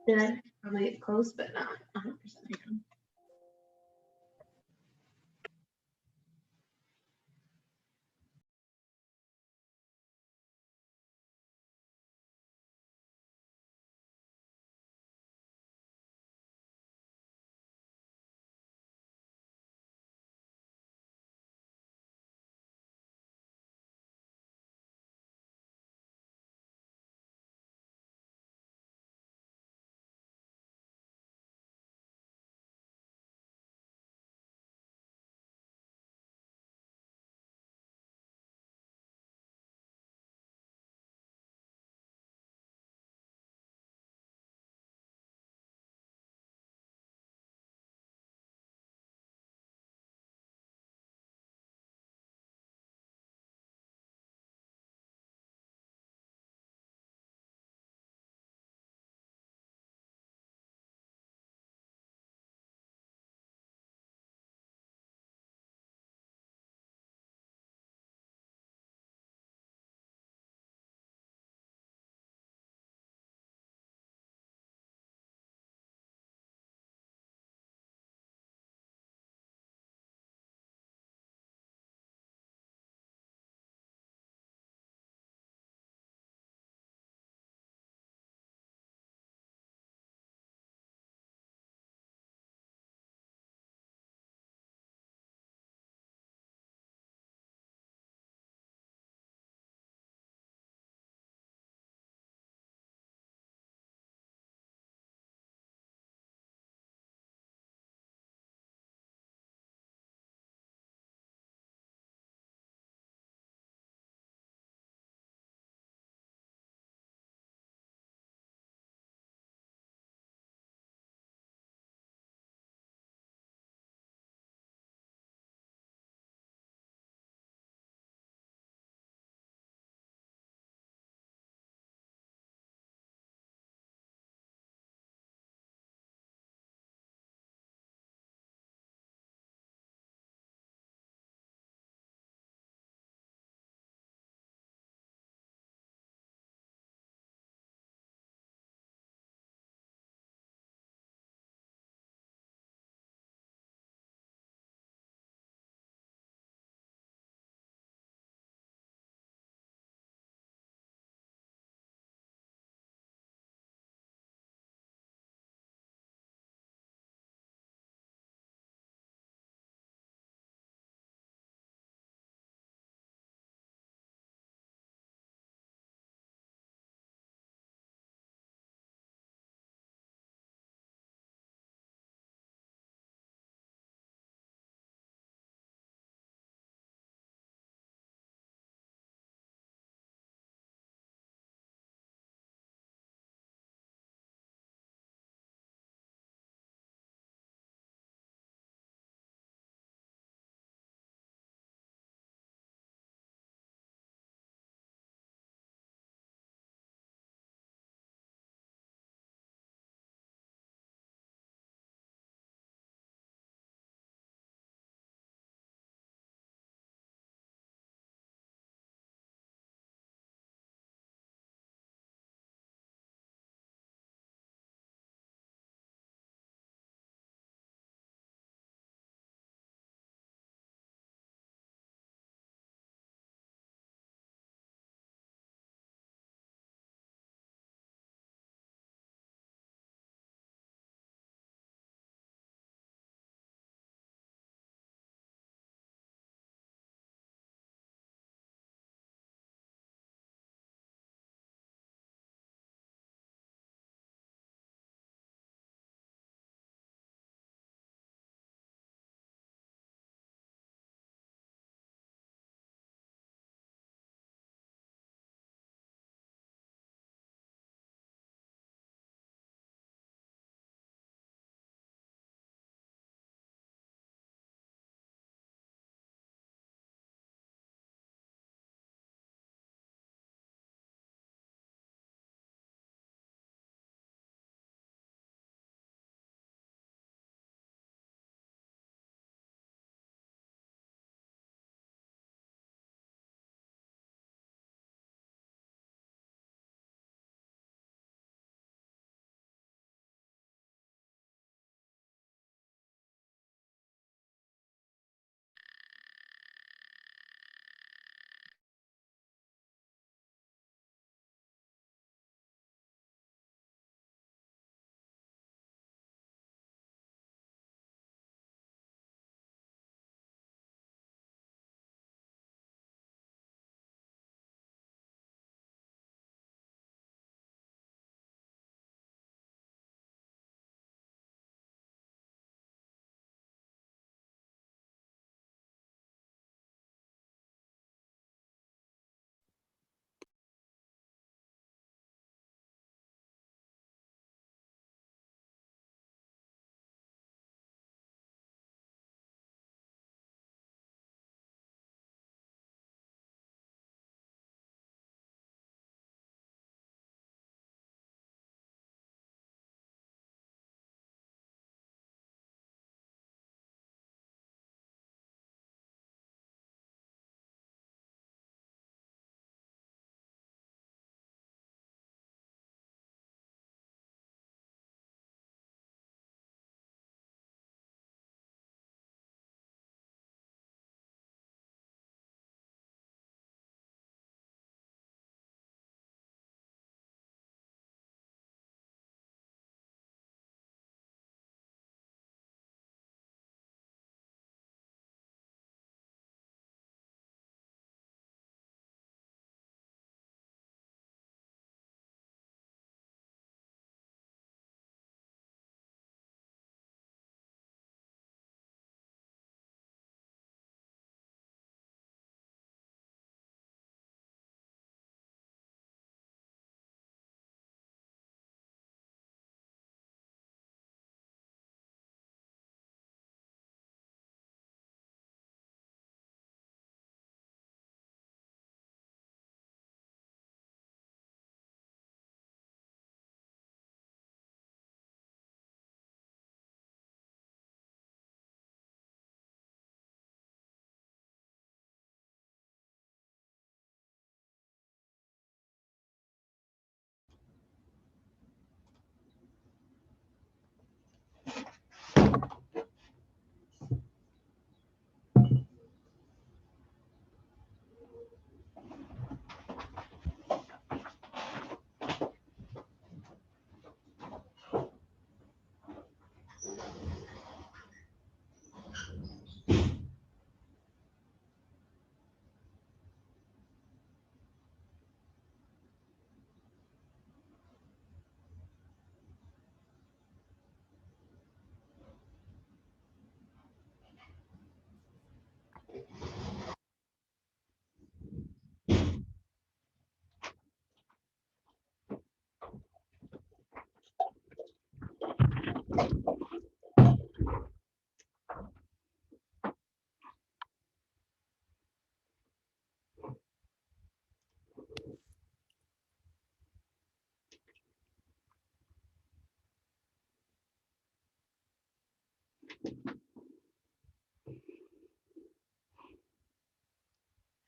Did I? Probably close, but not 100%.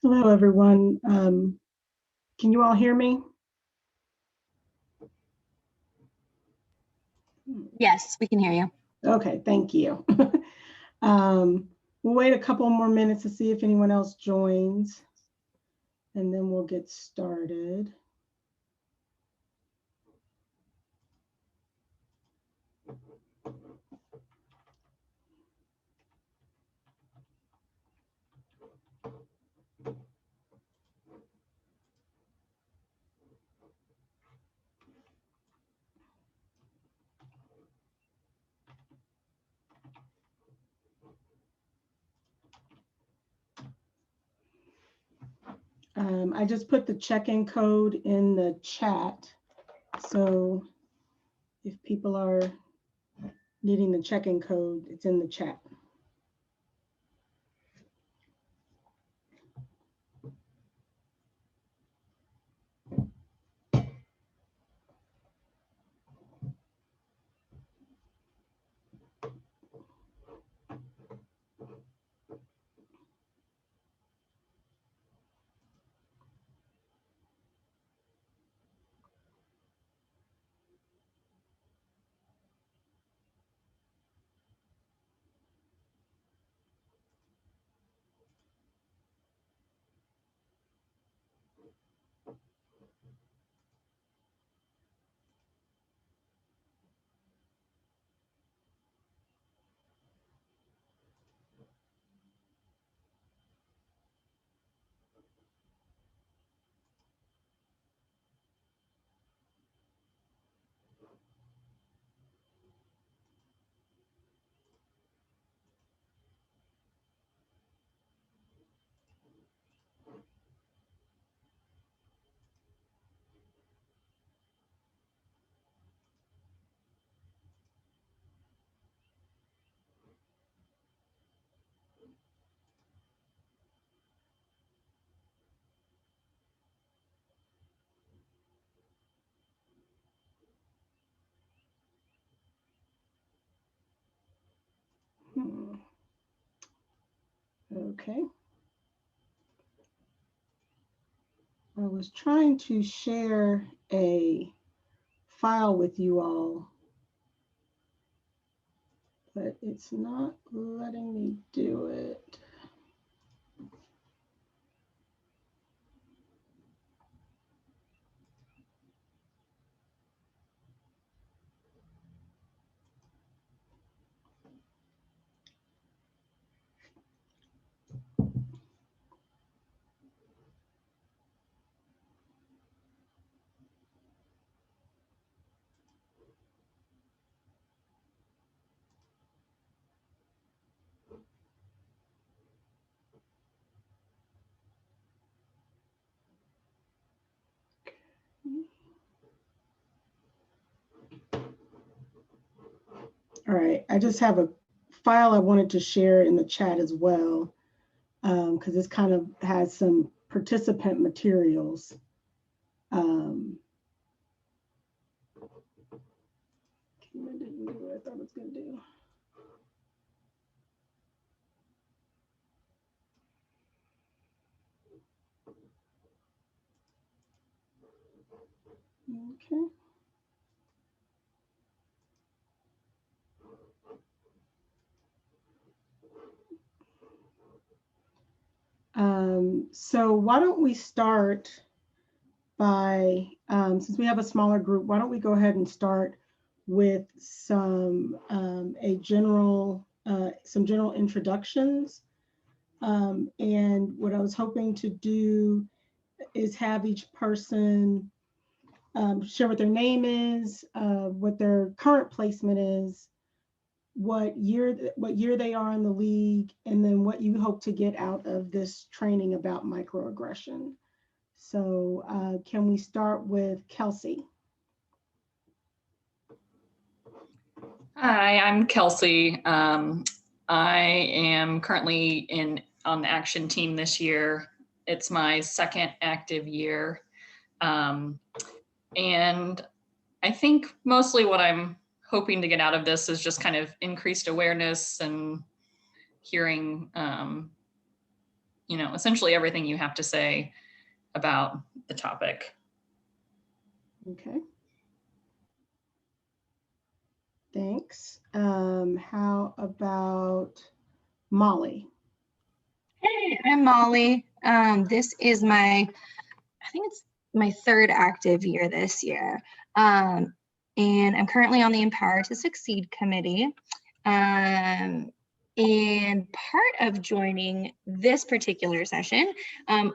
Hello, everyone. Can you all hear me? Yes, we can hear you. Okay, thank you. We'll wait a couple more minutes to see if anyone else joins, and then we'll get started. I just put the check-in code in the chat. So if people are needing the check-in code, it's in the chat. Okay. I was trying to share a file with you all, but it's not letting me do it. All right, I just have a file I wanted to share in the chat as well, because this kind of has some participant materials. I didn't do what I thought it was going to do. Okay. So why don't we start by, since we have a smaller group, why don't we go ahead and start with some general introductions. And what I was hoping to do is have each person share what their name is, what their current placement is, what year they are in the league, and then what you hope to get out of this training about microaggression. So can we start with Kelsey? Hi, I'm Kelsey. I am currently on the action team this year. It's my second active year. And I think mostly what I'm hoping to get out of this is just kind of increased awareness and hearing essentially everything you have to say about the topic. Okay. Thanks. How about Molly? Hey, I'm Molly. This is I think it's my third active year this year. And I'm currently on the Empower to Succeed committee. And part of joining this particular session,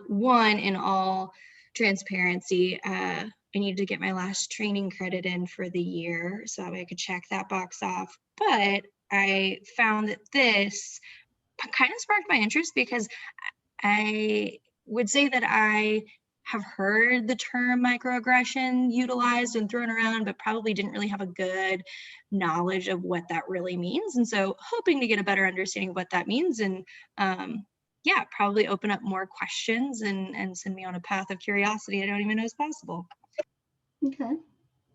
one, in all transparency, I needed to get my last training credit in for the year so that way I could check that box off. But I found that this kind of sparked my interest because I would say that I have heard the term microaggression utilized and thrown around, but probably didn't really have a good knowledge of what that really means. And so hoping to get a better understanding of what that means and yeah, probably open up more questions and send me on a path of curiosity I don't even know is possible. Okay,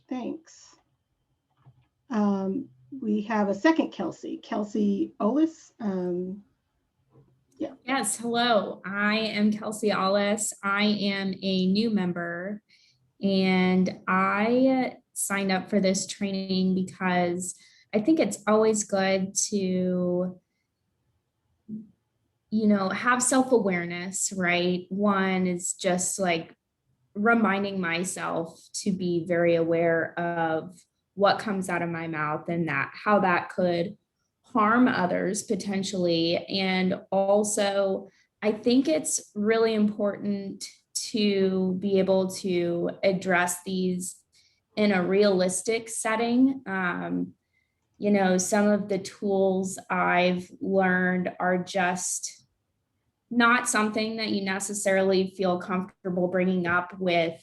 thanks. We have a second Kelsey Olis. Yeah. Yes, hello. I am Kelsey Ollis. I am a new member and I signed up for this training because I think it's always good to, have self-awareness, right? One is just like reminding myself to be very aware of what comes out of my mouth and how that could harm others potentially. And also, I think it's really important to be able to address these in a realistic setting. Some of the tools I've learned are just not something that you necessarily feel comfortable bringing up with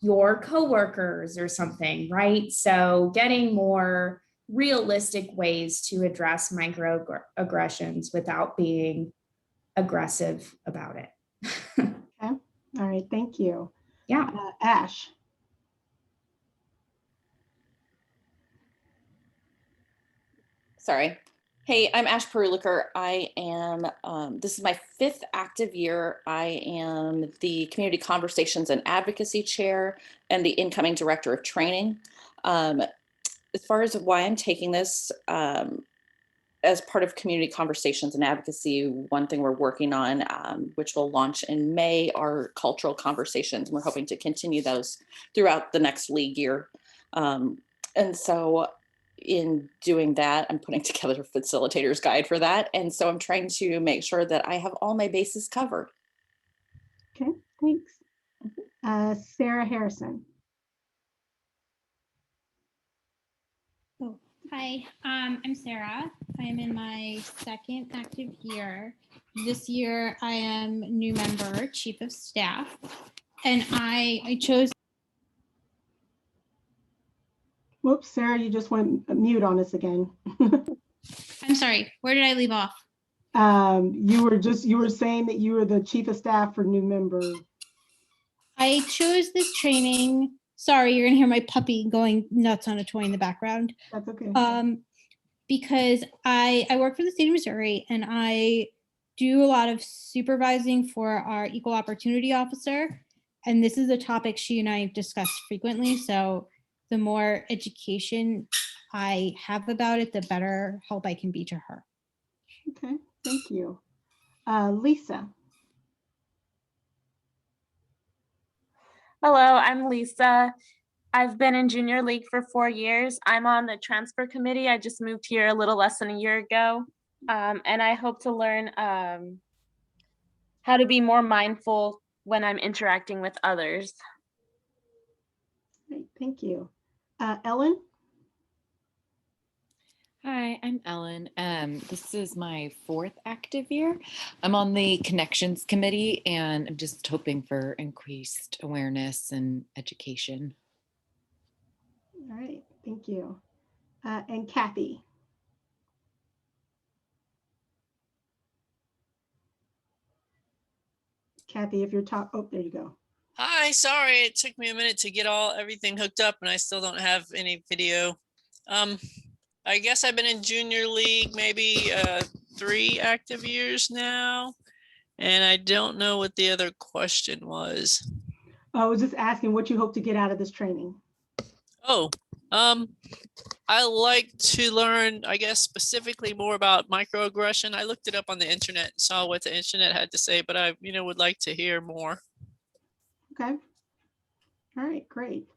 your coworkers or something, right? So getting more realistic ways to address microaggressions without being aggressive about it. Okay. All right. Thank you. Yeah. Ash. Sorry. Hey, I'm Ash Perliker. I am, this is my 5th active year. I am the Community Conversations and Advocacy Chair and the incoming Director of Training. As far as why I'm taking this, as part of Community Conversations and Advocacy, one thing we're working on, which will launch in May, are cultural conversations. And we're hoping to continue those throughout the next league year. And so in doing that, I'm putting together a facilitator's guide for that. And so I'm trying to make sure that I have all my bases covered. Okay, thanks. Sarah Harrison. Oh, hi, I'm Sarah. I am in my 2nd active year. This year, I am new member, Chief of Staff, and I chose. Whoops, Sarah, you just went mute on us again. I'm sorry, where did I leave off? You were saying that you were the Chief of Staff for new member. I chose this training. Sorry, you're gonna hear my puppy going nuts on a toy in the background. That's okay. Because I work for the state of Missouri and I do a lot of supervising for our equal opportunity officer. And this is a topic she and I discuss frequently. So the more education I have about it, the better help I can be to her. Okay, thank you. Lisa. Hello, I'm Lisa. I've been in junior league for 4 years. I'm on the transfer committee. I just moved here a little less than a year ago. And I hope to learn how to be more mindful when I'm interacting with others. Great, thank you. Ellen? Hi, I'm Ellen. This is my 4th active year. I'm on the Connections Committee and I'm just hoping for increased awareness and education. All right, thank you. And Kathy. Kathy, if you're oh, there you go. Hi, sorry, it took me a minute to get everything hooked up and I still don't have any video. I guess I've been in junior league maybe 3 active years now. And I don't know what the other question was. I was just asking what you hope to get out of this training. Oh, I like to learn, I guess, specifically more about microaggression. I looked it up on the internet and saw what the internet had to say, but I, would like to hear more. Okay. All right, great.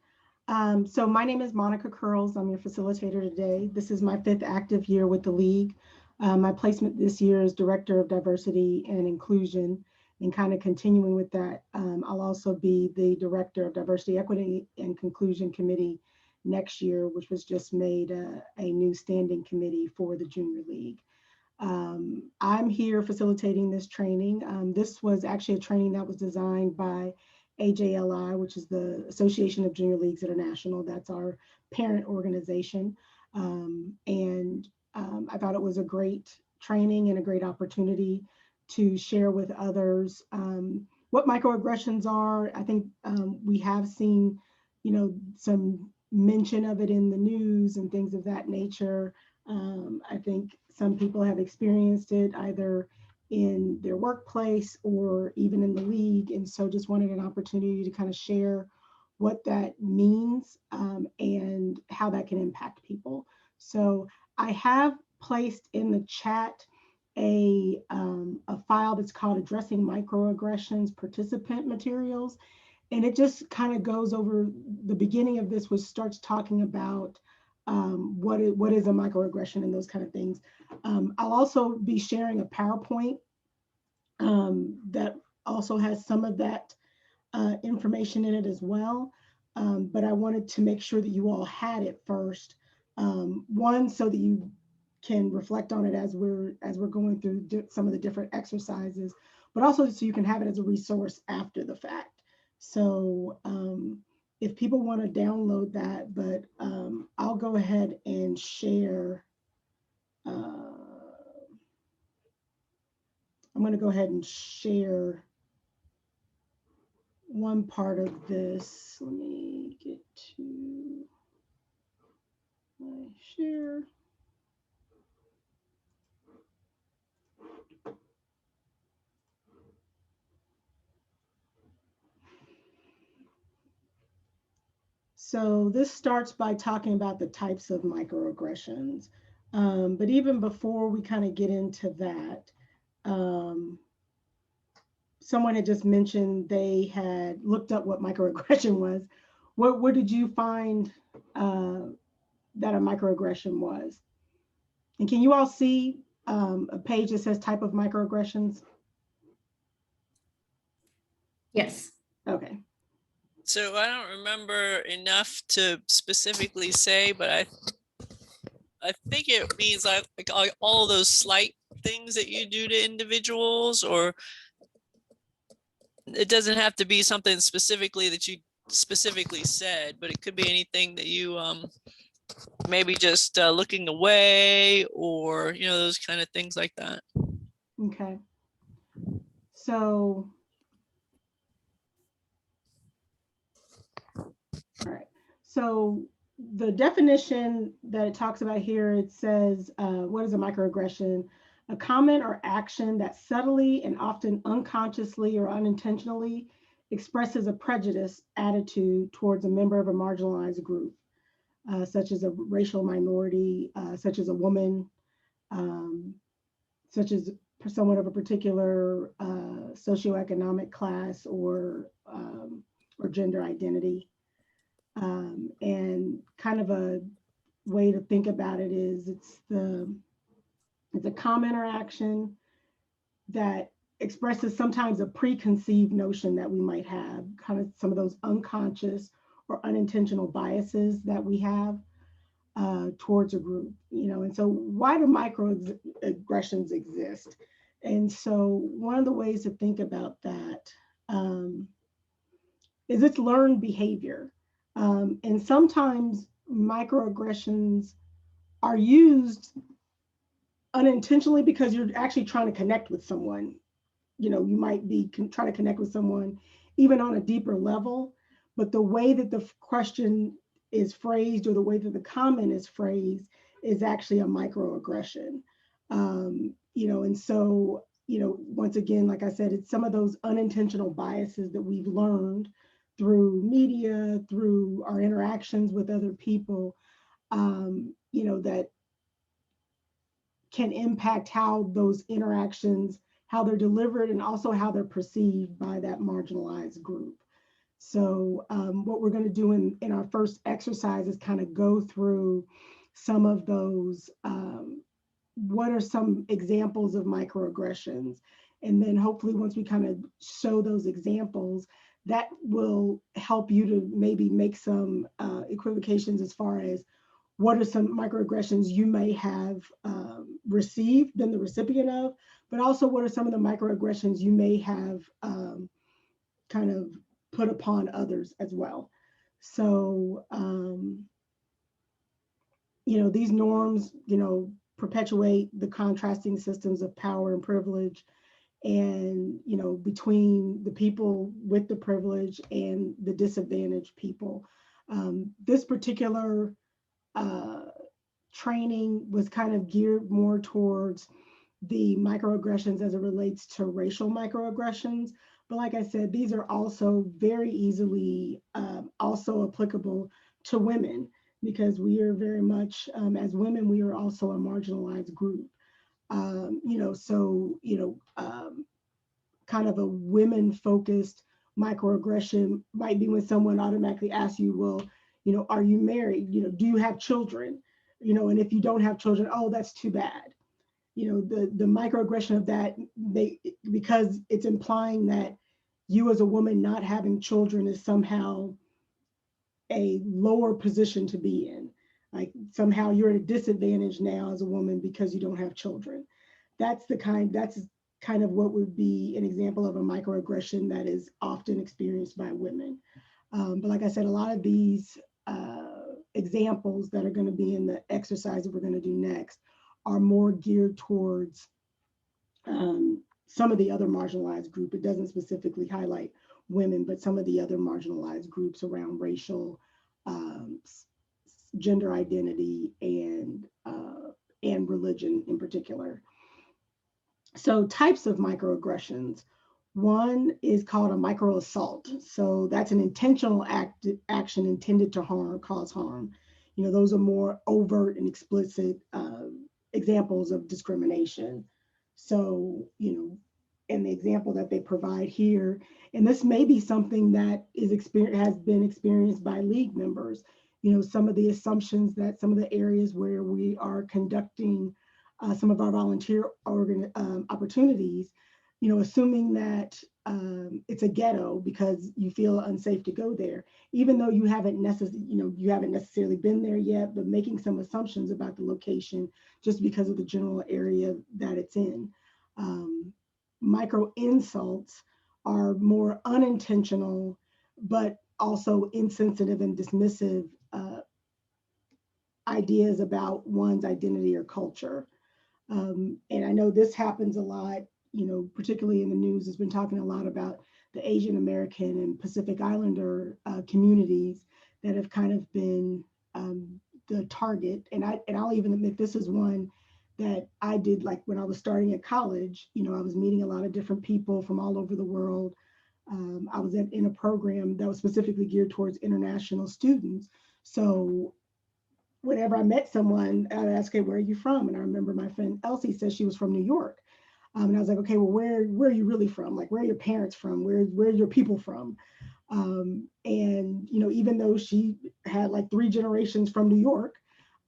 So my name is Monica Curls. I'm your facilitator today. This is my 5th active year with the League. My placement this year is Director of Diversity and Inclusion, and kind of continuing with that, I'll also be the Director of Diversity, Equity, and Conclusion Committee next year, which was just made a new standing committee for the Junior League. I'm here facilitating this training. This was actually a training that was designed by AJLI, which is the Association of Junior Leagues International. That's our parent organization. I thought it was a great training and a great opportunity to share with others what microaggressions are. I think we have seen, some mention of it in the news and things of that nature. I think some people have experienced it either in their workplace or even in the league. And so just wanted an opportunity to kind of share what that means and how that can impact people. So I have placed in the chat a file that's called Addressing Microaggressions Participant Materials. And it just kind of goes over the beginning of this, which starts talking about what is a microaggression and those kind of things. I'll also be sharing a PowerPoint that also has some of that information in it as well. But I wanted to make sure that you all had it first. One, so that you can reflect on it as we're going through some of the different exercises, but also so you can have it as a resource after the fact. So if people want to download that, but I'll go ahead and share. I'm going to go ahead and share one part of this. Let me get to my share. So this starts by talking about the types of microaggressions. But even before we kind of get into that, someone had just mentioned they had looked up what microaggression was. What did you find that a microaggression was? And can you all see a page that says type of microaggressions? Yes. Okay. So I don't remember enough to specifically say, but I think it means like all those slight things that you do to individuals, or it doesn't have to be something specifically that you specifically said, but it could be anything that you maybe just looking away, or those kind of things like that. Okay. So, all right. So the definition that it talks about here, it says, what is a microaggression? A comment or action that subtly and often unconsciously or unintentionally expresses a prejudice attitude towards a member of a marginalized group, such as a racial minority, such as a woman, such as someone of a particular socioeconomic class or gender identity. And kind of a way to think about it is it's a comment or action that expresses sometimes a preconceived notion that we might have, kind of some of those unconscious or unintentional biases that we have towards a group, and so why do microaggressions exist? And so one of the ways to think about that is it's learned behavior. And sometimes microaggressions are used unintentionally because you're actually trying to connect with someone. You might be trying to connect with someone even on a deeper level, but the way that the question is phrased or the way that the comment is phrased is actually a microaggression. And so, once again, like I said, it's some of those unintentional biases that we've learned through media, through our interactions with other people, that can impact how those interactions, how they're delivered, and also how they're perceived by that marginalized group. So what we're going to do in our first exercise is kind of go through some of those, what are some examples of microaggressions? And then hopefully once we kind of show those examples, that will help you to maybe make some equivocations as far as what are some microaggressions you may have received, been the recipient of, but also what are some of the microaggressions you may have kind of put upon others as well. So, these norms, perpetuate the contrasting systems of power and privilege, and, between the people with the privilege and the disadvantaged people. This particular training was kind of geared more towards the microaggressions as it relates to racial microaggressions. But like I said, these are also very easily also applicable to women, because we are very much, as women, we are also a marginalized group. Kind of a women-focused microaggression might be when someone automatically asks you, well, are you married? Do you have children? And if you don't have children, oh, that's too bad. The microaggression of that, because it's implying that you as a woman not having children is somehow a lower position to be in. Like somehow you're at a disadvantage now as a woman because you don't have children. That's kind of what would be an example of a microaggression that is often experienced by women. But like I said, a lot of these examples that are going to be in the exercise that we're going to do next are more geared towards some of the other marginalized group. It doesn't specifically highlight women, but some of the other marginalized groups around racial, gender identity, and religion in particular. So types of microaggressions. One is called a micro assault. So that's an intentional action intended to cause harm. Those are more overt and explicit examples of discrimination. So, and the example that they provide here, and this may be something that has been experienced by league members. Some of the assumptions that some of the areas where we are conducting some of our volunteer opportunities, assuming that it's a ghetto because you feel unsafe to go there, even though you haven't necessarily been there yet, but making some assumptions about the location just because of the general area that it's in. Micro insults are more unintentional, but also insensitive and dismissive ideas about one's identity or culture. And I know this happens a lot, particularly in the news. Has been talking a lot about the Asian American and Pacific Islander communities that have kind of been the target. And I'll even admit this is one that I did, like when I was starting at college. I was meeting a lot of different people from all over the world. I was in a program that was specifically geared towards international students. So whenever I met someone, I'd ask, "Hey, where are you from?" And I remember my friend Elsie said she was from New York. And I was like, "Okay, well, where are you really from? Like, where are your parents from? Where are your people from?" And even though she had like 3 generations from New York,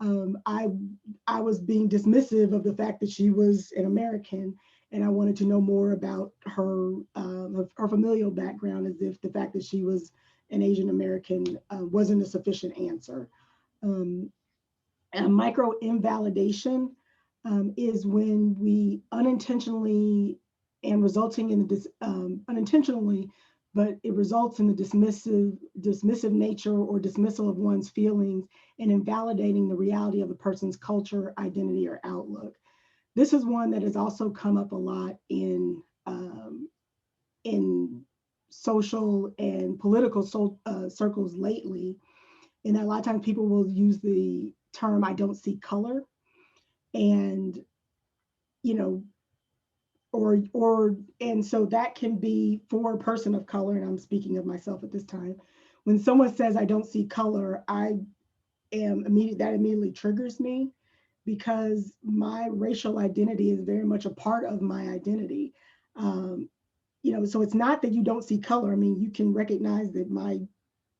I was being dismissive of the fact that she was an American, and I wanted to know more about her familial background, as if the fact that she was an Asian American wasn't a sufficient answer. And micro invalidation is when we unintentionally and resulting in this unintentionally, but it results in the dismissive nature or dismissal of one's feelings and invalidating the reality of a person's culture, identity, or outlook. This is one that has also come up a lot in social and political circles lately. And a lot of times people will use the term, "I don't see color." And, and so that can be for a person of color, and I'm speaking of myself at this time. When someone says I don't see color, that immediately triggers me, because my racial identity is very much a part of my identity. So it's not that you don't see color. I mean, you can recognize that my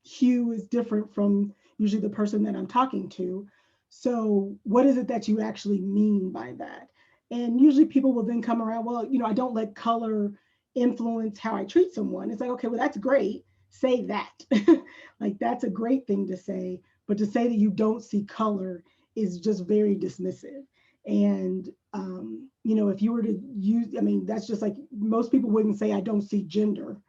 hue is different from usually the person that I'm talking to. So what is it that you actually mean by that? And usually people will then come around, well, I don't let color influence how I treat someone. It's like, okay, well, that's great. Say that. Like, that's a great thing to say. But to say that you don't see color is just very dismissive. And, if you were to use, that's just like, most people wouldn't say, I don't see gender,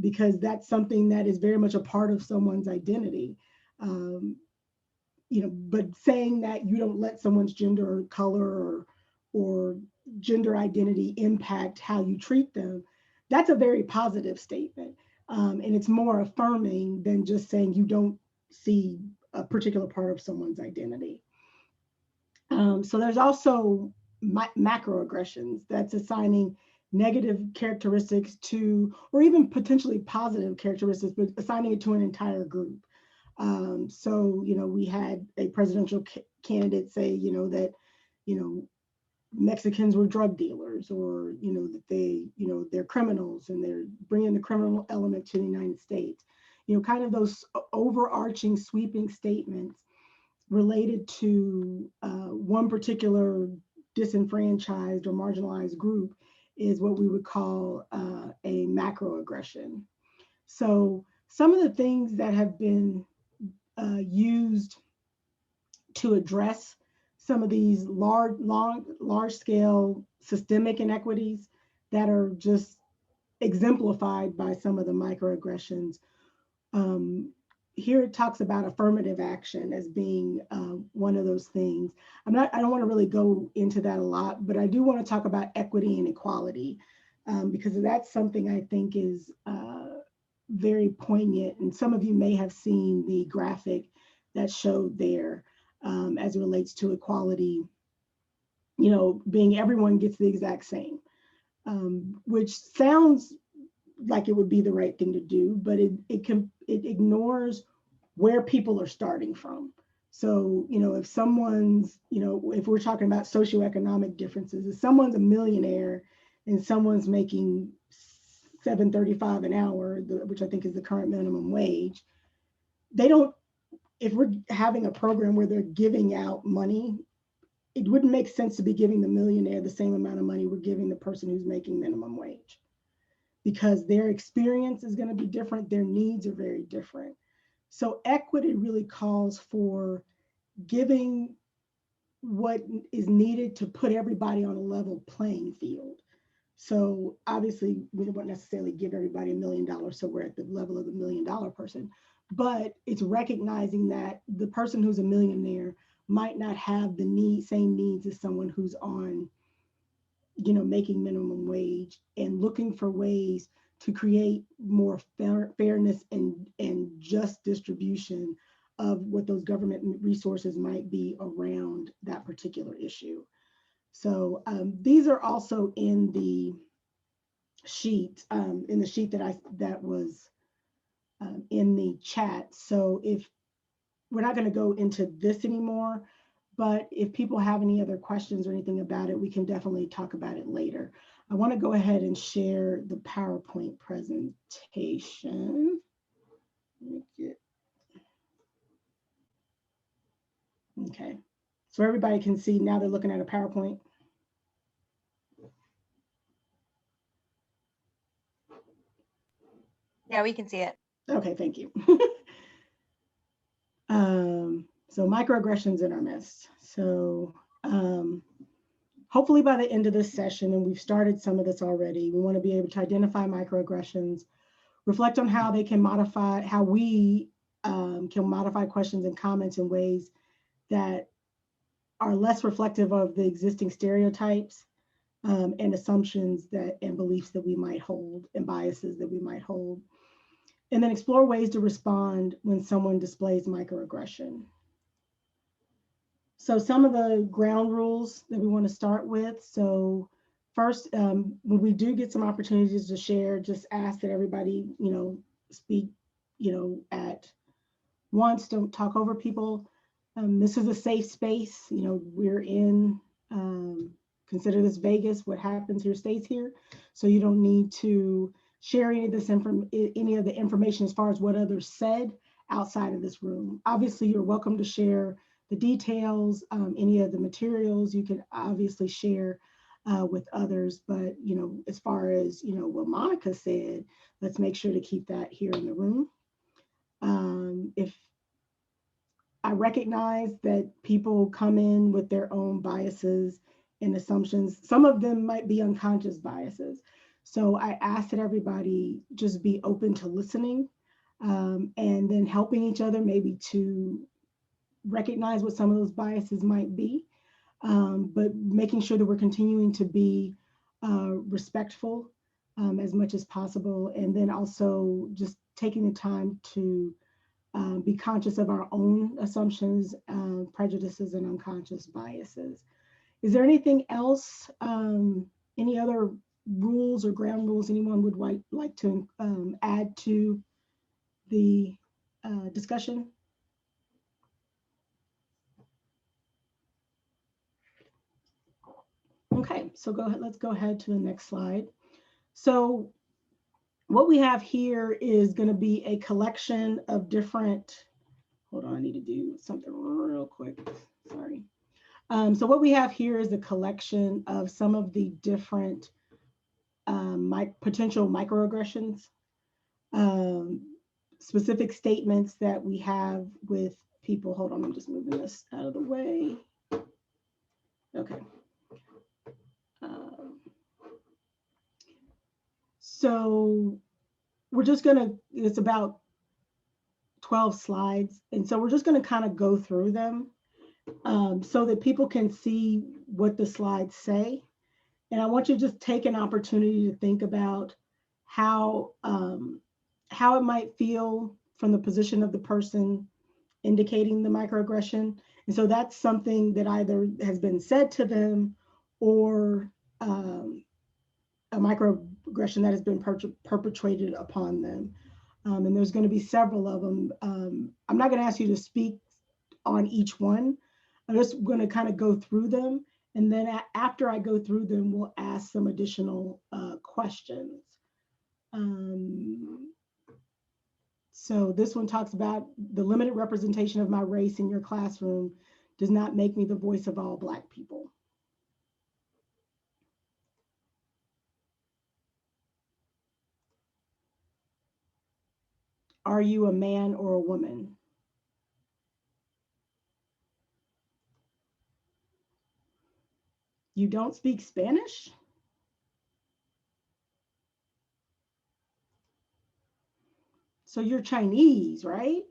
because that's something that is very much a part of someone's identity. But saying that you don't let someone's gender or color or gender identity impact how you treat them, that's a very positive statement. And it's more affirming than just saying you don't see a particular part of someone's identity. So there's also macroaggressions. That's assigning negative characteristics to, or even potentially positive characteristics, but assigning it to an entire group. So, we had a presidential candidate say, that, Mexicans were drug dealers, or, that they, they're criminals and they're bringing the criminal element to the United States. Kind of those overarching sweeping statements related to one particular disenfranchised or marginalized group is what we would call a macroaggression. So some of the things that have been used to address some of these large scale systemic inequities that are just exemplified by some of the microaggressions. Here it talks about affirmative action as being one of those things. I don't want to really go into that a lot, but I do want to talk about equity and equality, because that's something I think is very poignant. And some of you may have seen the graphic that showed there as it relates to equality, being everyone gets the exact same, which sounds like it would be the right thing to do, but it ignores where people are starting from. So, if someone's, if we're talking about socioeconomic differences, if someone's a millionaire and someone's making $7.35 an hour, which I think is the current minimum wage, if we're having a program where they're giving out money, it wouldn't make sense to be giving the millionaire the same amount of money we're giving the person who's making minimum wage, because their experience is going to be different. Their needs are very different. So equity really calls for giving what is needed to put everybody on a level playing field. So obviously we don't necessarily give everybody $1 million so we're at the level of the $1 million person, but it's recognizing that the person who's a millionaire might not have the same needs as someone who's on, making minimum wage, and looking for ways to create more fairness and just distribution of what those government resources might be around that particular issue. So these are also in the sheet, that was in the chat. So if we're not going to go into this anymore, but if people have any other questions or anything about it, we can definitely talk about it later. I want to go ahead and share the PowerPoint presentation. Okay, so everybody can see now they're looking at a PowerPoint. Yeah, we can see it. Okay, thank you. So microaggressions in our midst. So hopefully by the end of this session, and we've started some of this already, we want to be able to identify microaggressions, reflect on how they can modify, how we can modify questions and comments in ways that are less reflective of the existing stereotypes and assumptions and beliefs that we might hold and biases that we might hold. And then explore ways to respond when someone displays microaggression. So some of the ground rules that we want to start with. So first, when we do get some opportunities to share, just ask that everybody, speak, at once. Don't talk over people. This is a safe space. We're in, consider this Vegas. What happens here stays here. So you don't need to share any of the information as far as what others said outside of this room. Obviously, you're welcome to share the details, any of the materials you can obviously share with others. But, as far as, what Monica said, let's make sure to keep that here in the room. If I recognize that people come in with their own biases and assumptions, some of them might be unconscious biases. So I ask that everybody just be open to listening, and then helping each other maybe to recognize what some of those biases might be, but making sure that we're continuing to be respectful as much as possible, and then also just taking the time to be conscious of our own assumptions, prejudices, and unconscious biases. Is there anything else, any other rules or ground rules anyone would like to add to the discussion? Okay, so let's go ahead to the next slide. So what we have here is going to be a collection of different, hold on, I need to do something real quick, sorry. So what we have here is a collection of some of the different potential microaggressions, specific statements that we have with people. Hold on, I'm just moving this out of the way. Okay. So we're just it's about 12 slides. And so we're just gonna kind of go through them so that people can see what the slides say. And I want you to just take an opportunity to think about how it might feel from the position of the person indicating the microaggression. And so that's something that either has been said to them or a microaggression that has been perpetrated upon them. And there's going to be several of them. I'm not going to ask you to speak on each one. I'm just going to kind of go through them. And then after I go through them, we'll ask some additional questions. So this one talks about the limited representation of my race in your classroom does not make me the voice of all Black people. Are you a man or a woman? You don't speak Spanish? So you're Chinese, right?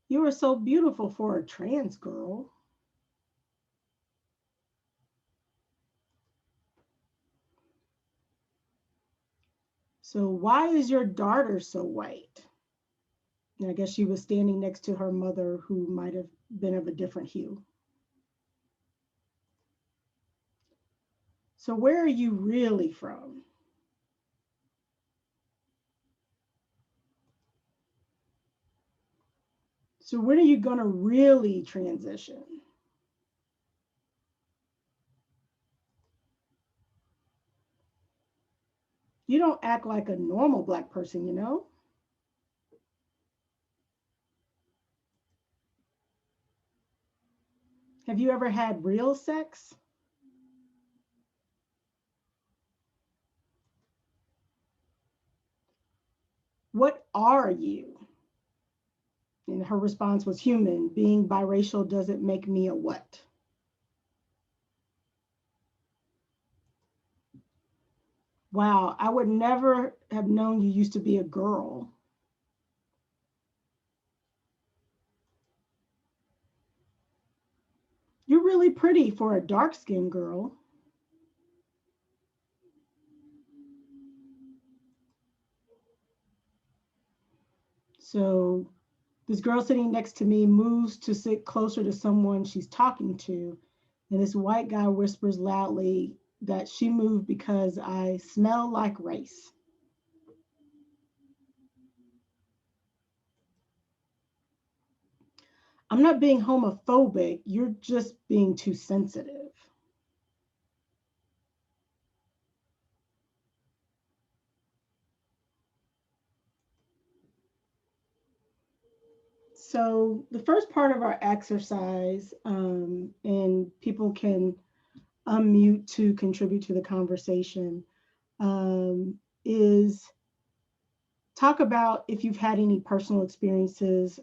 You are so beautiful for a trans girl. So why is your daughter so white? And I guess she was standing next to her mother who might have been of a different hue. So where are you really from? So when are you gonna really transition? You don't act like a normal Black person, you know? Have you ever had real sex? What are you? And her response was human. Being biracial doesn't make me a what? Wow, I would never have known you used to be a girl. You're really pretty for a dark-skinned girl. So This girl sitting next to me moves to sit closer to someone she's talking to, and this white guy whispers loudly that she moved because I smell like race. I'm not being homophobic, you're just being too sensitive. So the first part of our exercise, and people can unmute to contribute to the conversation, is talk about if you've had any personal experiences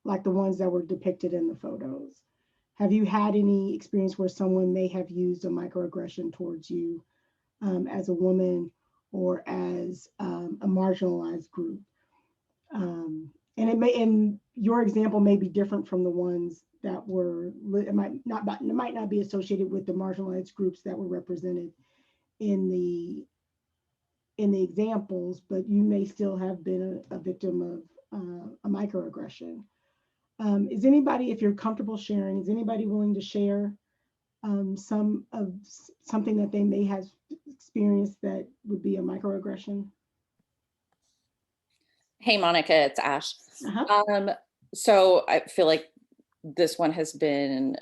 like the ones that were depicted in the photos. Have you had any experience where someone may have used a microaggression towards you as a woman or as a marginalized group? And your example may be different from the ones that were, it might not be associated with the marginalized groups that were represented in the examples, but you may still have been a victim of a microaggression. Is anybody, if you're comfortable sharing, is anybody willing to share something that they may have experienced that would be a microaggression? Hey, Monica, it's Ash. So I feel like this one has been,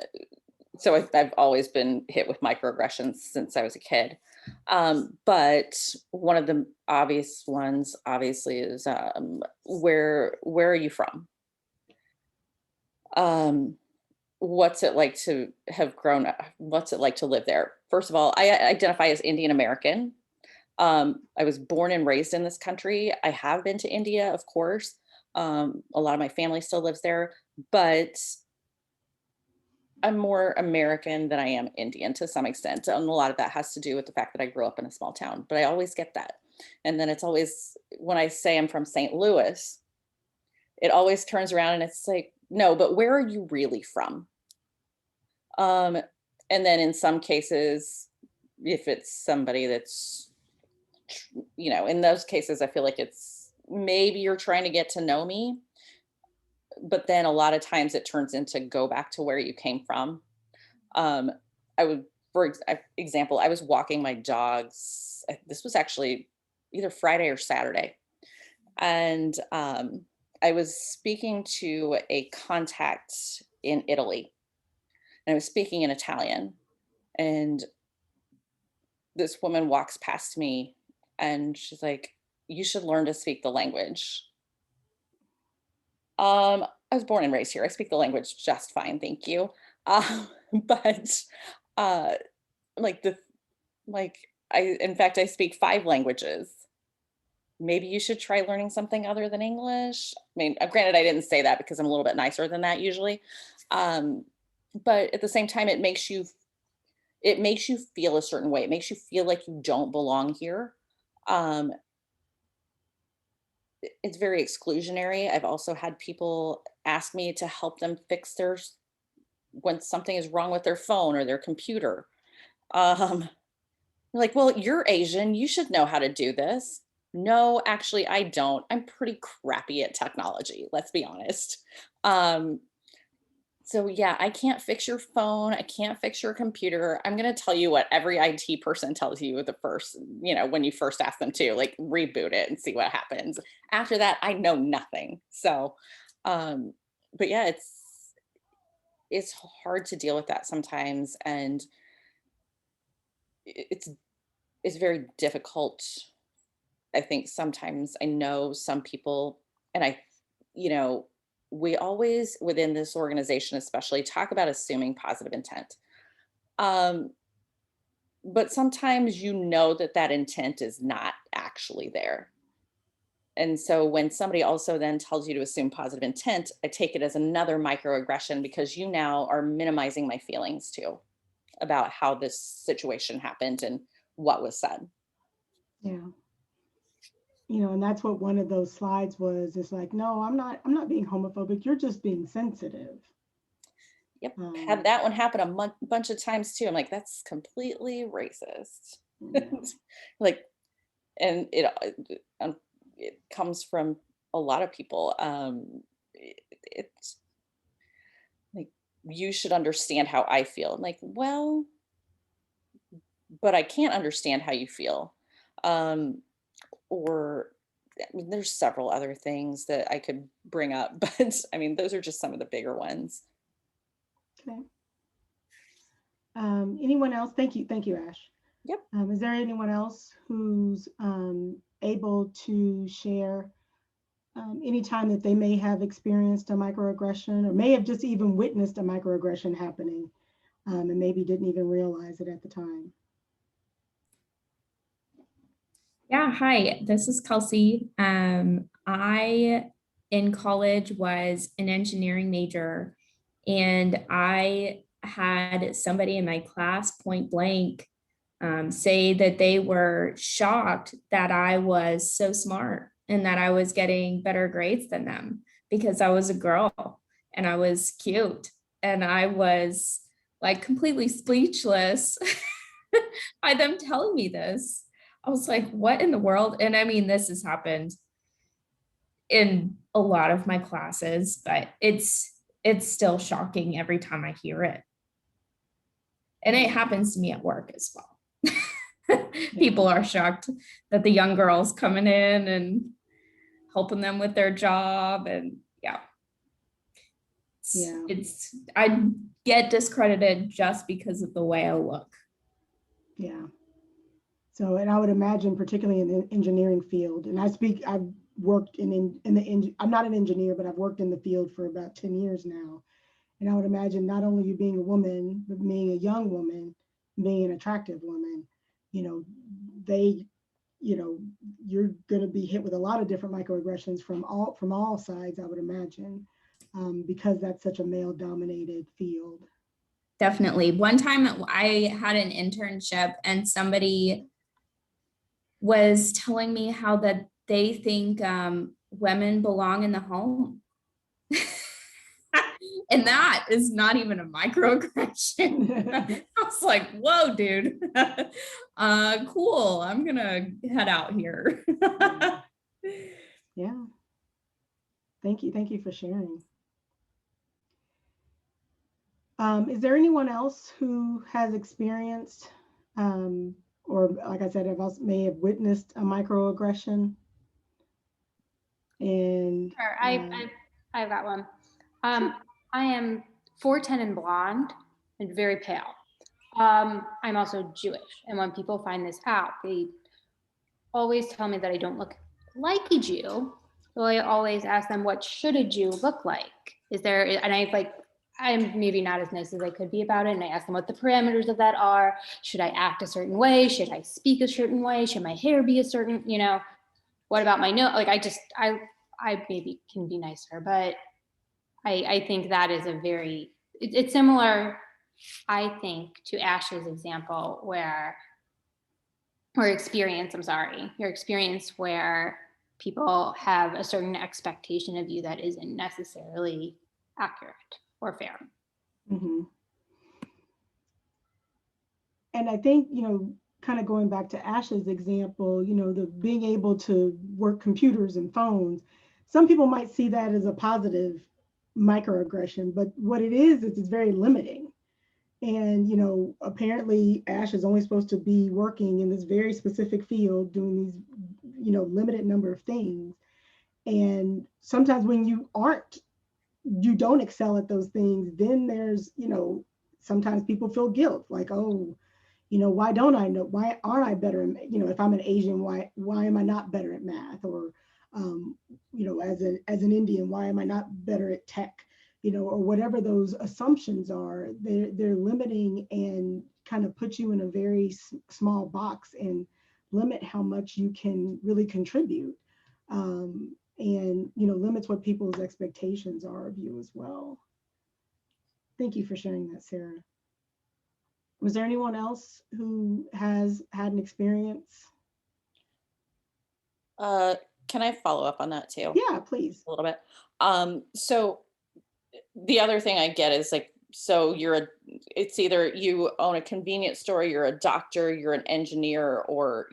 so I've always been hit with microaggressions since I was a kid. But one of the obvious ones, obviously, is where are you from? What's it like to have grown up? What's it like to live there? First of all, I identify as Indian American. I was born and raised in this country. I have been to India, of course. A lot of my family still lives there, but I'm more American than I am Indian to some extent. And a lot of that has to do with the fact that I grew up in a small town, but I always get that. And then it's always, when I say I'm from St. Louis, it always turns around and it's like, no, but where are you really from? And then in some cases, if it's somebody that's, you know, in those cases, I feel like it's maybe you're trying to get to know me, but then a lot of times it turns into go back to where you came from. I would, for example, I was walking my dogs. This was actually either Friday or Saturday. And I was speaking to a contact in Italy. And I was speaking in Italian. And this woman walks past me and she's like, you should learn to speak the language. I was born and raised here. I speak the language just fine, thank you. But in fact, I speak 5 languages. Maybe you should try learning something other than English. I mean, granted, I didn't say that because I'm a little bit nicer than that usually. But at the same time, it makes you feel a certain way. It makes you feel like you don't belong here. It's very exclusionary. I've also had people ask me to help them fix when something is wrong with their phone or their computer. Like, well, you're Asian, you should know how to do this. No, actually, I don't. I'm pretty crappy at technology, let's be honest. So yeah, I can't fix your phone. I can't fix your computer. I'm going to tell you what every IT person tells you at the first, when you first ask them to, like, reboot it and see what happens. After that, I know nothing. So, but yeah, it's hard to deal with that sometimes. And it's very difficult. I think sometimes I know some people, and we always within this organization especially talk about assuming positive intent. But sometimes that intent is not actually there. And so when somebody also then tells you to assume positive intent, I take it as another microaggression because you now are minimizing my feelings too about how this situation happened and what was said. Yeah. And that's what one of those slides was. It's like, no, I'm not being homophobic. You're just being sensitive. Yep. Had that one happen a bunch of times too. I'm like, that's completely racist. Yeah. Like, and it comes from a lot of people. it's like, you should understand how I feel. I'm like, well, but I can't understand how you feel. Or I mean, there's several other things that I could bring up, but I mean, those are just some of the bigger ones. Okay. Anyone else? Thank you, Ash. Yep. Is there anyone else who's able to share any time that they may have experienced a microaggression or may have just even witnessed a microaggression happening and maybe didn't even realize it at the time? Yeah, hi, this is Kelsey. I, in college, was an engineering major, and I had somebody in my class point blank say that they were shocked that I was so smart and that I was getting better grades than them because I was a girl and I was cute and I was like completely speechless by them telling me this. I was like, what in the world? And I mean, this has happened in a lot of my classes, but it's still shocking every time I hear it. And it happens to me at work as well. People are shocked that the young girl's coming in and helping them with their job. And yeah. I get discredited just because of the way I look. Yeah. So, and I would imagine, particularly in the engineering field, and I've worked I'm not an engineer, but I've worked in the field for about 10 years now. And I would imagine not only you being a woman, but being a young woman, being an attractive woman, you're going to be hit with a lot of different microaggressions from all sides, I would imagine, because that's such a male dominated field. Definitely. One time I had an internship and somebody was telling me how that they think women belong in the home. And that is not even a microaggression. I was like, whoa, dude. Cool. I'm gonna head out here. Yeah. Thank you for sharing. Is there anyone else who has experienced or, like I said, may have witnessed a microaggression? And sure, I've got one. I am 4'10" and blonde and very pale. I'm also Jewish, and when people find this out, they always tell me that I don't look like a Jew. So I always ask them, what should a Jew look like? I'm maybe not as nice as I could be about it. And I ask them what the parameters of that are. Should I act a certain way? Should I speak a certain way? Should my hair be a certain, what about my nose? Like, I maybe can be nicer, but I think that is it's similar, I think, to Ash's example your experience where people have a certain expectation of you that isn't necessarily accurate or fair. Mm-hmm. And I think, kind of going back to Ash's example, the being able to work computers and phones, some people might see that as a positive microaggression, but what it is it's very limiting. And, apparently Ash is only supposed to be working in this very specific field, doing these, limited number of things. And sometimes when you don't excel at those things, then there's, sometimes people feel guilt, like, oh, why don't I know? Why aren't I better? If I'm an Asian, why am I not better at math? Or, as an Indian, why am I not better at tech? Or whatever those assumptions are, they're limiting and kind of put you in a very small box and limit how much you can really contribute. And limits what people's expectations are of you as well. Thank you for sharing that, Sarah. Was there anyone else who has had an experience? Can I follow up on that too? Yeah, please. A little bit. So the other thing I get is like, so it's either you own a convenience store, you're a doctor, you're an engineer, or,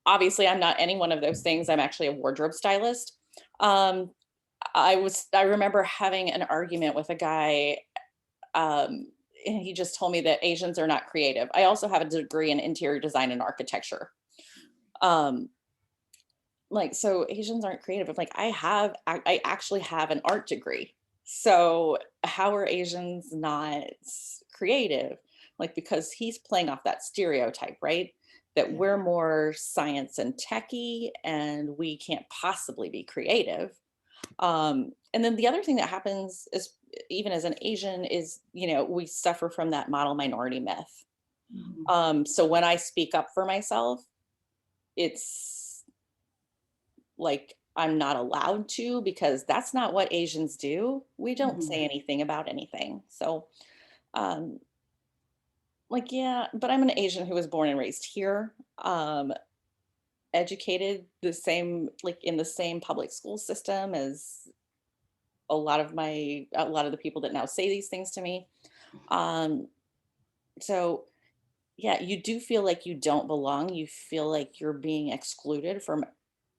obviously I'm not any one of those things. I'm actually a wardrobe stylist. I remember having an argument with a guy, and he just told me that Asians are not creative. I also have a degree in interior design and architecture. Like, so Asians aren't creative. I'm like, I actually have an art degree. So how are Asians not creative? Like, because he's playing off that stereotype, right? That we're more science and techie and we can't possibly be creative. And then the other thing that happens is, even as an Asian, is, we suffer from that model minority myth. So when I speak up for myself, it's like I'm not allowed to, because that's not what Asians do. We don't say anything about anything. So like, yeah, but I'm an Asian who was born and raised here, educated in the same public school system as a lot of the people that now say these things to me. So yeah, you do feel like you don't belong. You feel like you're being excluded from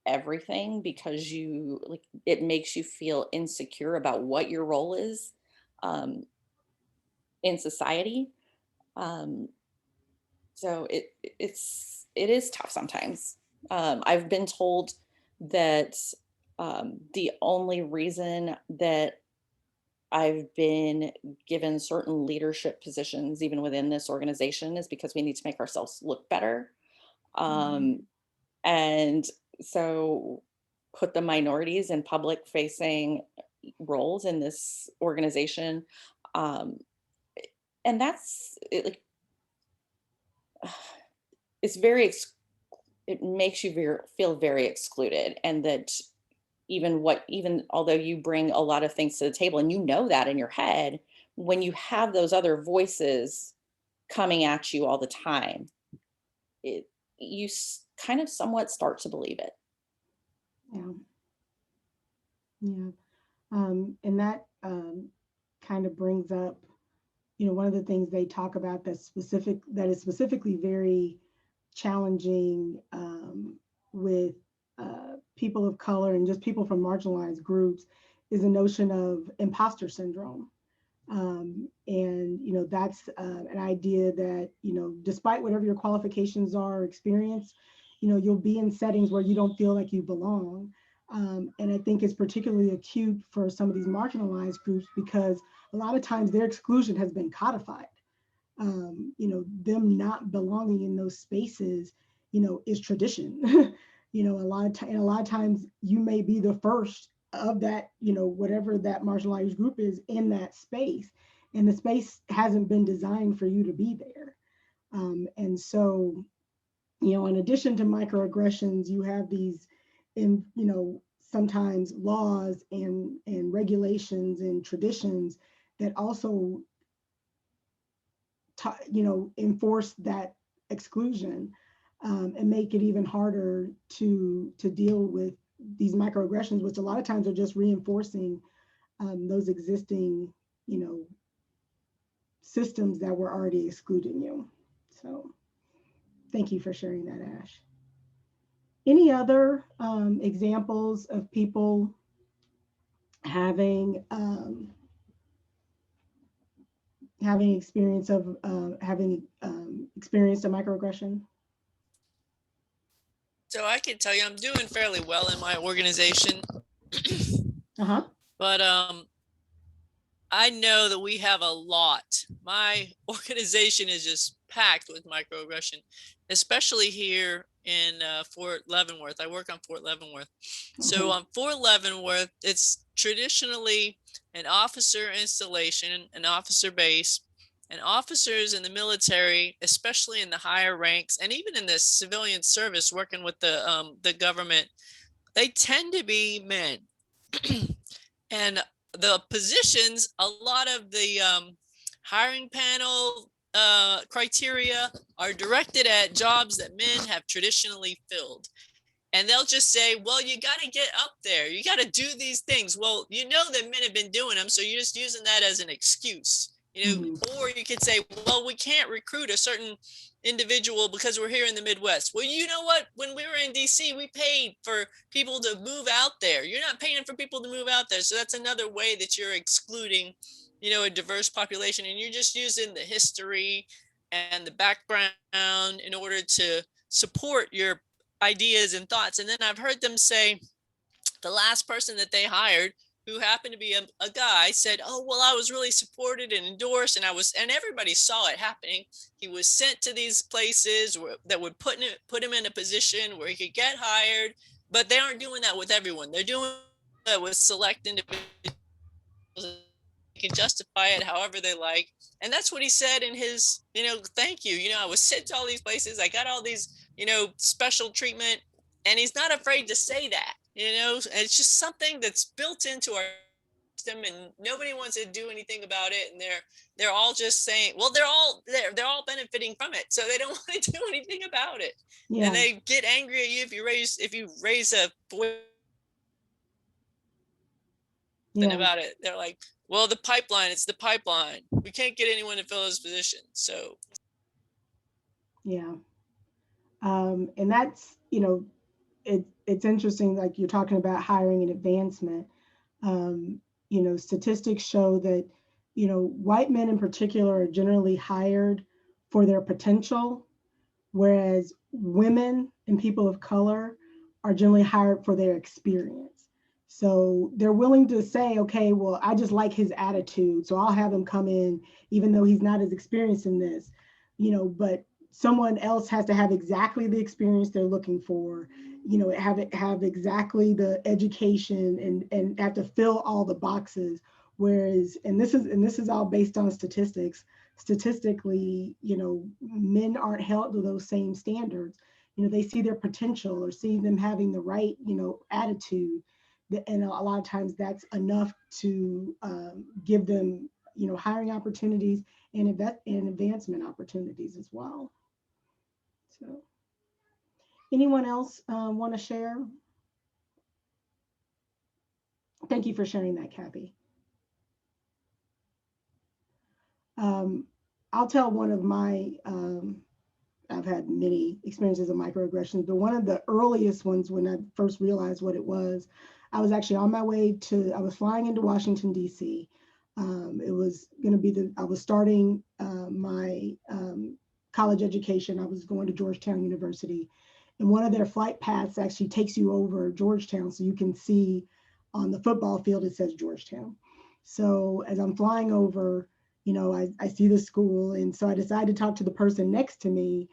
everything, because it makes you feel insecure about what your role is in society. So it is tough sometimes. I've been told that the only reason that I've been given certain leadership positions, even within this organization, is because we need to make ourselves look better. And so put the minorities in public facing roles in this organization. And that's it, it's it makes you feel very excluded. And that even although you bring a lot of things to the table and that in your head, when you have those other voices coming at you all the time, you kind of somewhat start to believe it. Yeah. And that kind of brings up, one of the things they talk about that is specifically very challenging with people of color and just people from marginalized groups, is the notion of imposter syndrome. And that's an idea that, despite whatever your qualifications are or experience, you'll be in settings where you don't feel like you belong. And I think it's particularly acute for some of these marginalized groups, because a lot of times their exclusion has been codified. Them not belonging in those spaces, is tradition. A lot of times you may be the first of that, whatever that marginalized group is in that space, and the space hasn't been designed for you to be there. And so, in addition to microaggressions, you have these, sometimes laws and regulations and traditions that also, enforce that exclusion, and make it even harder to deal with these microaggressions, which a lot of times are just reinforcing those existing, systems that were already excluding you. So thank you for sharing that, Ash. Any other examples of people having experience of having experienced a microaggression? So I can tell you, I'm doing fairly well in my organization. But I know that we have a lot. My organization is just packed with microaggression, especially here in Fort Leavenworth. I work on Fort Leavenworth. So on Fort Leavenworth, it's traditionally an officer installation, an officer base, and officers in the military, especially in the higher ranks, and even in the civilian service working with the government, they tend to be men. And the positions, a lot of the hiring panel criteria are directed at jobs that men have traditionally filled. And they'll just say, well, you got to get up there. You got to do these things. Well, that men have been doing them. So you're just using that as an excuse. You know, or you could say, well, we can't recruit a certain individual because we're here in the Midwest. Well, you know what? When we were in DC, we paid for people to move out there. You're not paying for people to move out there. So that's another way that you're excluding, you know, a diverse population, and you're just using the history and the background in order to support your ideas and thoughts. And then I've heard them say the last person that they hired, who happened to be a guy, said, oh, well, I was really supported and endorsed, and everybody saw it happening. He was sent to these places that would put him in a position where he could get hired, but they aren't doing that with everyone. They're doing that with select individuals. They can justify it however they like. And that's what he said in his, you know, thank you. You know, I was sent to all these places. I got all these, you know, special treatment. And he's not afraid to say that. You know, and it's just something that's built into our system, and nobody wants to do anything about it. And they're all just saying, well, they're all benefiting from it, so they don't want to do anything about it. Yeah. And they get angry at you if you raise a voice about it. They're like, well, the pipeline, it's the pipeline. We can't get anyone to fill those positions. So yeah. And that's, you know, it's interesting, like you're talking about hiring and advancement. You know, statistics show that, you know, white men in particular are generally hired for their potential, whereas women and people of color are generally hired for their experience. So they're willing to say, okay, well, I just like his attitude, so I'll have him come in, even though he's not as experienced in this, you know, but someone else has to have exactly the experience they're looking for, you know, have exactly the education and have to fill all the boxes. Whereas, and this is all based on statistics. Statistically, you know, men aren't held to those same standards. You know, they see their potential or see them having the right, you know, attitude. And a lot of times that's enough to give them, you know, hiring opportunities and advancement opportunities as well. So, anyone else want to share? Thank you for sharing that, Kathy. I'll tell one of my, I've had many experiences of microaggressions, but one of the earliest ones when I first realized what it was, I was actually on my way I was flying into Washington, D.C. It was going to be I was starting my college education. I was going to Georgetown University. And one of their flight paths actually takes you over Georgetown, so you can see on the football field, it says Georgetown. So as I'm flying over, you know, I see the school. And so I decided to talk to the person next to me.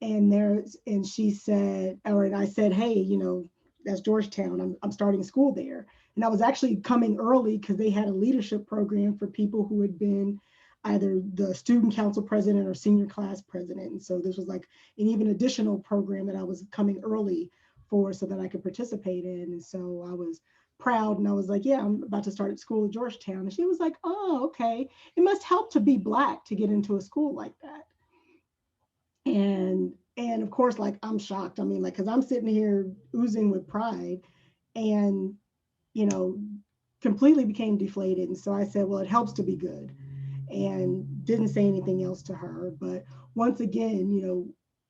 And she said, and I said, hey, you know, that's Georgetown. I'm starting school there. And I was actually coming early because they had a leadership program for people who had been either the student council president or senior class president. And so this was like an even additional program that I was coming early for so that I could participate in. And so I was proud and I was like, yeah, I'm about to start at school at Georgetown. And she was like, oh, okay. It must help to be Black to get into a school like that. And of course, like, I'm shocked. I mean, like, because I'm sitting here oozing with pride and, you know, completely became deflated. And so I said, well, it helps to be good, and didn't say anything else to her. But once again, you know,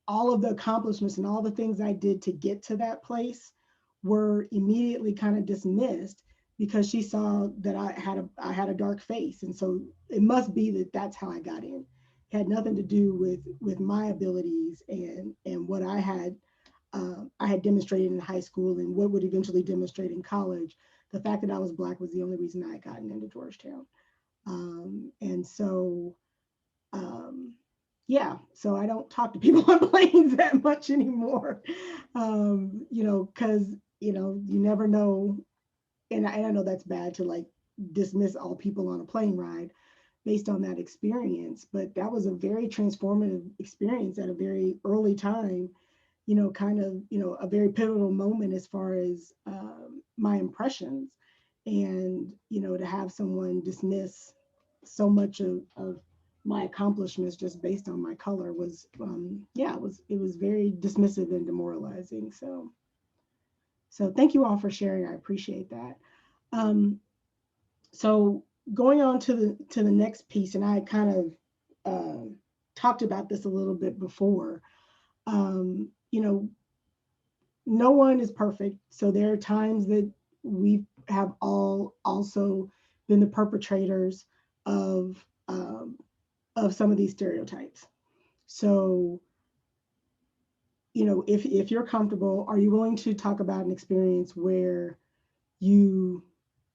all of the accomplishments and all the things I did to get to that place were immediately kind of dismissed because she saw that I had a dark face. And so it must be that that's how I got in. It had nothing to do with my abilities and what I had demonstrated in high school and what would eventually demonstrate in college. The fact that I was Black was the only reason I had gotten into Georgetown. And so, yeah, so I don't talk to people on planes that much anymore, you know, because, you know, you never know. And I know that's bad to like dismiss all people on a plane ride based on that experience, but that was a very transformative experience at a very early time, you know, kind of, you know, a very pivotal moment as far as my impressions. And, you know, to have someone dismiss so much of my accomplishments just based on my color was, yeah, it was very dismissive and demoralizing. So thank you all for sharing. I appreciate that. So going on to the next piece, and I kind of talked about this a little bit before. You know, no one is perfect, so there are times that we have all also been the perpetrators of some of these stereotypes. So, you know, if you're comfortable, are you willing to talk about an experience where you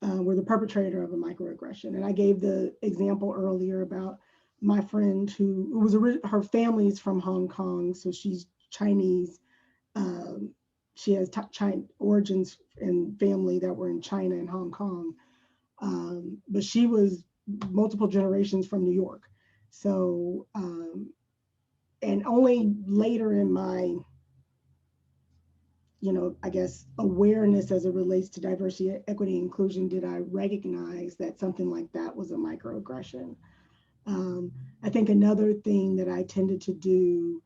were the perpetrator of a microaggression? And I gave the example earlier about my friend who was her family's from Hong Kong, so she's Chinese. She has China origins and family that were in China and Hong Kong, but she was multiple generations from New York. So, and only later in my, you know, I guess, awareness as it relates to diversity, equity, inclusion, did I recognize that something like that was a microaggression. I think another thing that I tended to do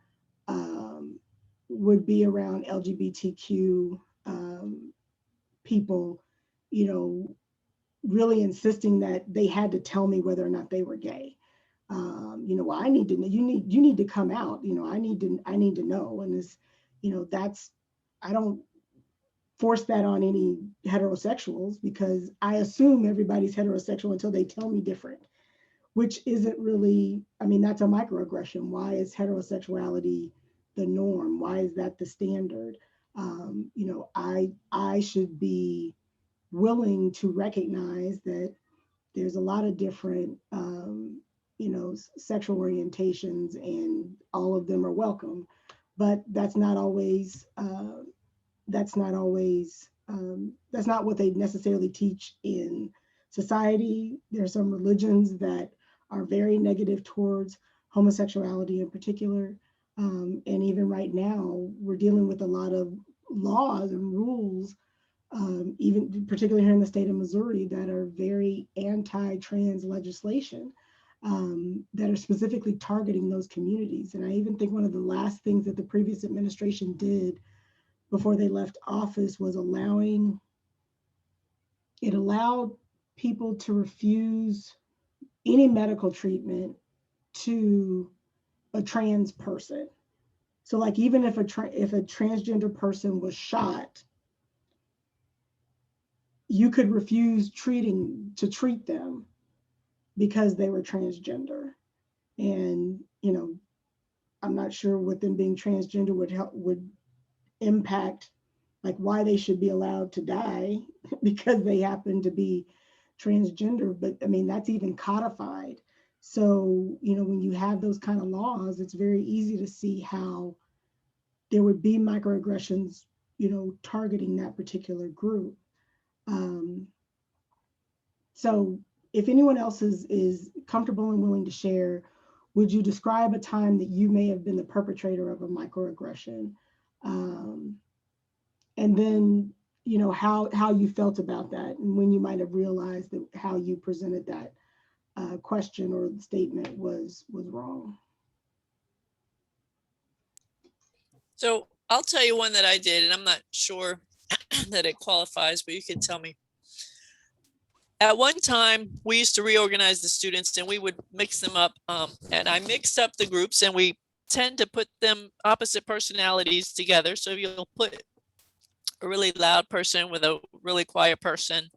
would be around LGBTQ people, you know, really insisting that they had to tell me whether or not they were gay. You know, well, I need to know, you need to come out, you know, I need to know. And this, you know, that's, I don't force that on any heterosexuals because I assume everybody's heterosexual until they tell me different, which isn't really, I mean, that's a microaggression. Why is heterosexuality the norm? Why is that the standard? You know, I should be willing to recognize that there's a lot of different, you know, sexual orientations, and all of them are welcome. But that's not always that's not what they necessarily teach in society. There are some religions that are very negative towards homosexuality in particular. And even right now, we're dealing with a lot of laws and rules, even particularly here in the state of Missouri, that are very anti-trans legislation, that are specifically targeting those communities. And I even think one of the last things that the previous administration did before they left office was allowed people to refuse any medical treatment to a trans person. So like even if a transgender person was shot, you could refuse to treat them because they were transgender. And, you know, I'm not sure what them being transgender would impact, like why they should be allowed to die because they happen to be transgender. But I mean, that's even codified. So, you know, when you have those kind of laws, it's very easy to see how there would be microaggressions, you know, targeting that particular group. So if anyone else is comfortable and willing to share, would you describe a time that you may have been the perpetrator of a microaggression? And then, you know, how you felt about that and when you might have realized that how you presented that question or statement was wrong. So I'll tell you one that I did, and I'm not sure that it qualifies, but you can tell me. At one time, we used to reorganize the students and we would mix them up. And I mixed up the groups, and we tend to put them opposite personalities together. So you'll put a really loud person with a really quiet person,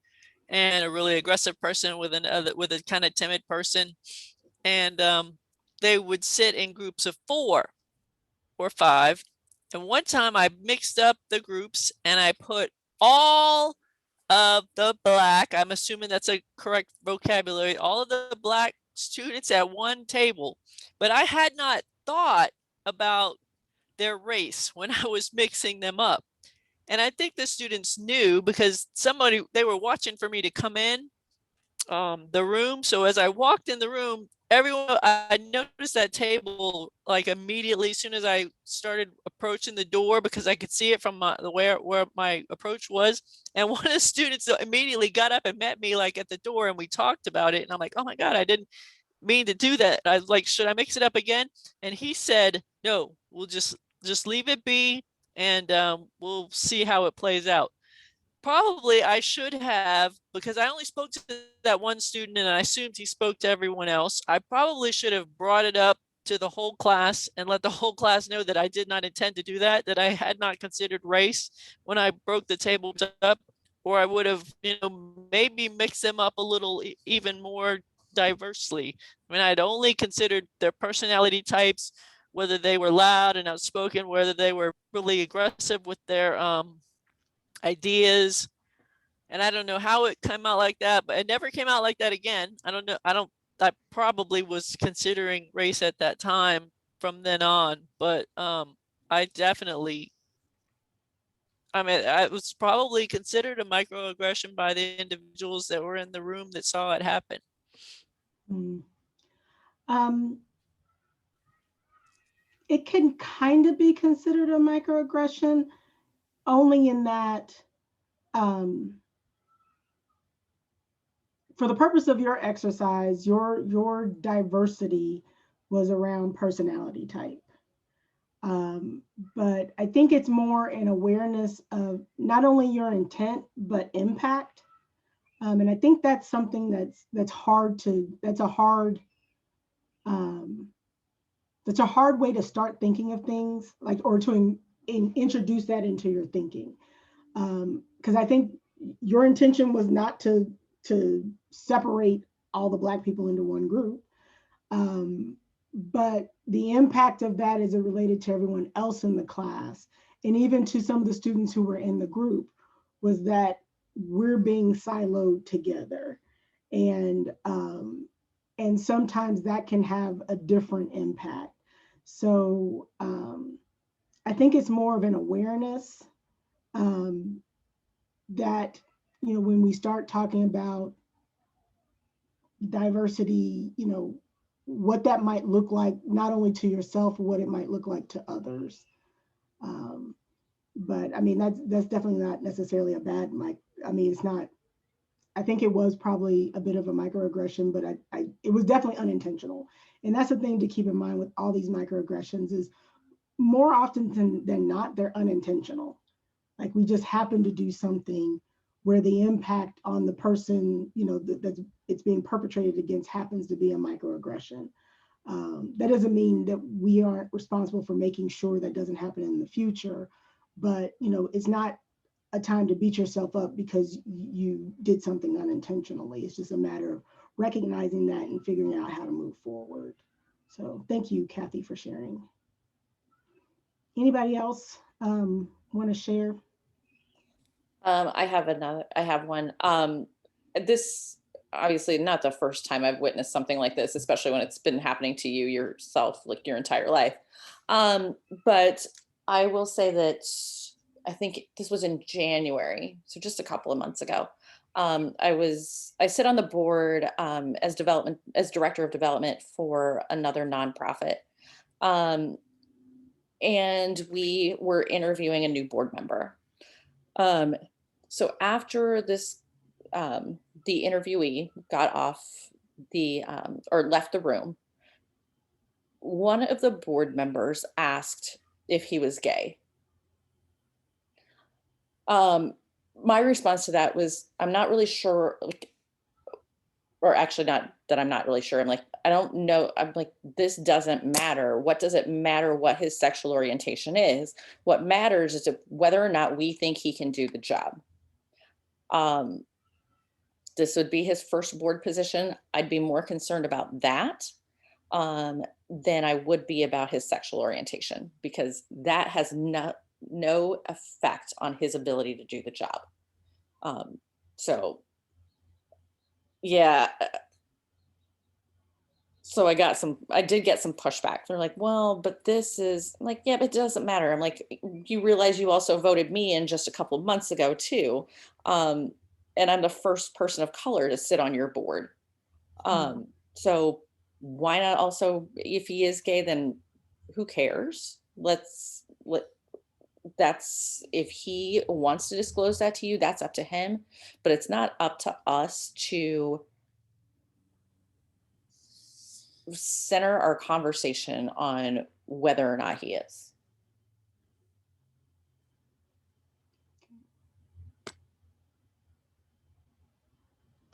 and a really aggressive person with a kind of timid person. And they would sit in groups of 4 or 5. And one time I mixed up the groups and I put all of the Black, I'm assuming that's a correct vocabulary, all of the Black students at one table. But I had not thought about their race when I was mixing them up. And I think the students knew because they were watching for me to come in the room. So as I walked in the room, I noticed that table like immediately as soon as I started approaching the door, because I could see it from where my approach was. And one of the students immediately got up and met me like at the door, and we talked about it. And I'm like, oh my God, I didn't mean to do that. I was like, should I mix it up again? And he said, no, we'll just leave it be, and we'll see how it plays out. probably I should have, because I only spoke to that one student and I assumed he spoke to everyone else. I probably should have brought it up to the whole class and let the whole class know that I did not intend to do that, that I had not considered race when I broke the tables up, or I would have, maybe mixed them up a little even more diversely. I mean, I'd only considered their personality types, whether they were loud and outspoken, whether they were really aggressive with their ideas. And I don't know how it came out like that, but it never came out like that again. I don't know. I probably was considering race at that time from then on, but I definitely, I mean, I was probably considered a microaggression by the individuals that were in the room that saw it happen. It can kind of be considered a microaggression only in that for the purpose of your exercise, your diversity was around personality type. But I think it's more an awareness of not only your intent, but impact. And I think that's something that's a hard way to start thinking of things, like, or to introduce that into your thinking. Because I think your intention was not to separate all the Black people into one group. But the impact of that as it related to everyone else in the class, and even to some of the students who were in the group, was that we're being siloed together. And sometimes that can have a different impact. So I think it's more of an awareness that, when we start talking about diversity, what that might look like, not only to yourself, what it might look like to others. But I mean, that's definitely not necessarily a bad it's not, I think it was probably a bit of a microaggression, but it was definitely unintentional. And that's the thing to keep in mind with all these microaggressions is more often than not, they're unintentional. Like, we just happen to do something where the impact on the person, that it's being perpetrated against happens to be a microaggression. That doesn't mean that we aren't responsible for making sure that doesn't happen in the future, but it's not a time to beat yourself up because you did something unintentionally. It's just a matter of recognizing that and figuring out how to move forward. So thank you, Kathy, for sharing. Anybody else want to share? I have one. This obviously not the first time I've witnessed something like this, especially when it's been happening to you yourself, like your entire life. But I will say that I think this was in January, so just a couple of months ago. I sit on the board as director of development for another nonprofit. And we were interviewing a new board member. So after this, the interviewee got off or left the room, one of the board members asked if he was gay. My response to that was, I'm not really sure, or actually not that I'm not really sure. I'm like, I don't know. I'm like, this doesn't matter. What does it matter what his sexual orientation is? What matters is whether or not we think he can do the job. This would be his first board position. I'd be more concerned about that than I would be about his sexual orientation, because that has no effect on his ability to do the job. So yeah. So I did get some pushback. They're like, well, but this is, I'm like, yeah, but it doesn't matter. I'm like, you realize you also voted me in just a couple of months ago too. And I'm the first person of color to sit on your board. So why not also, if he is gay, then who cares? That's, if he wants to disclose that to you, that's up to him, but it's not up to us to center our conversation on whether or not he is.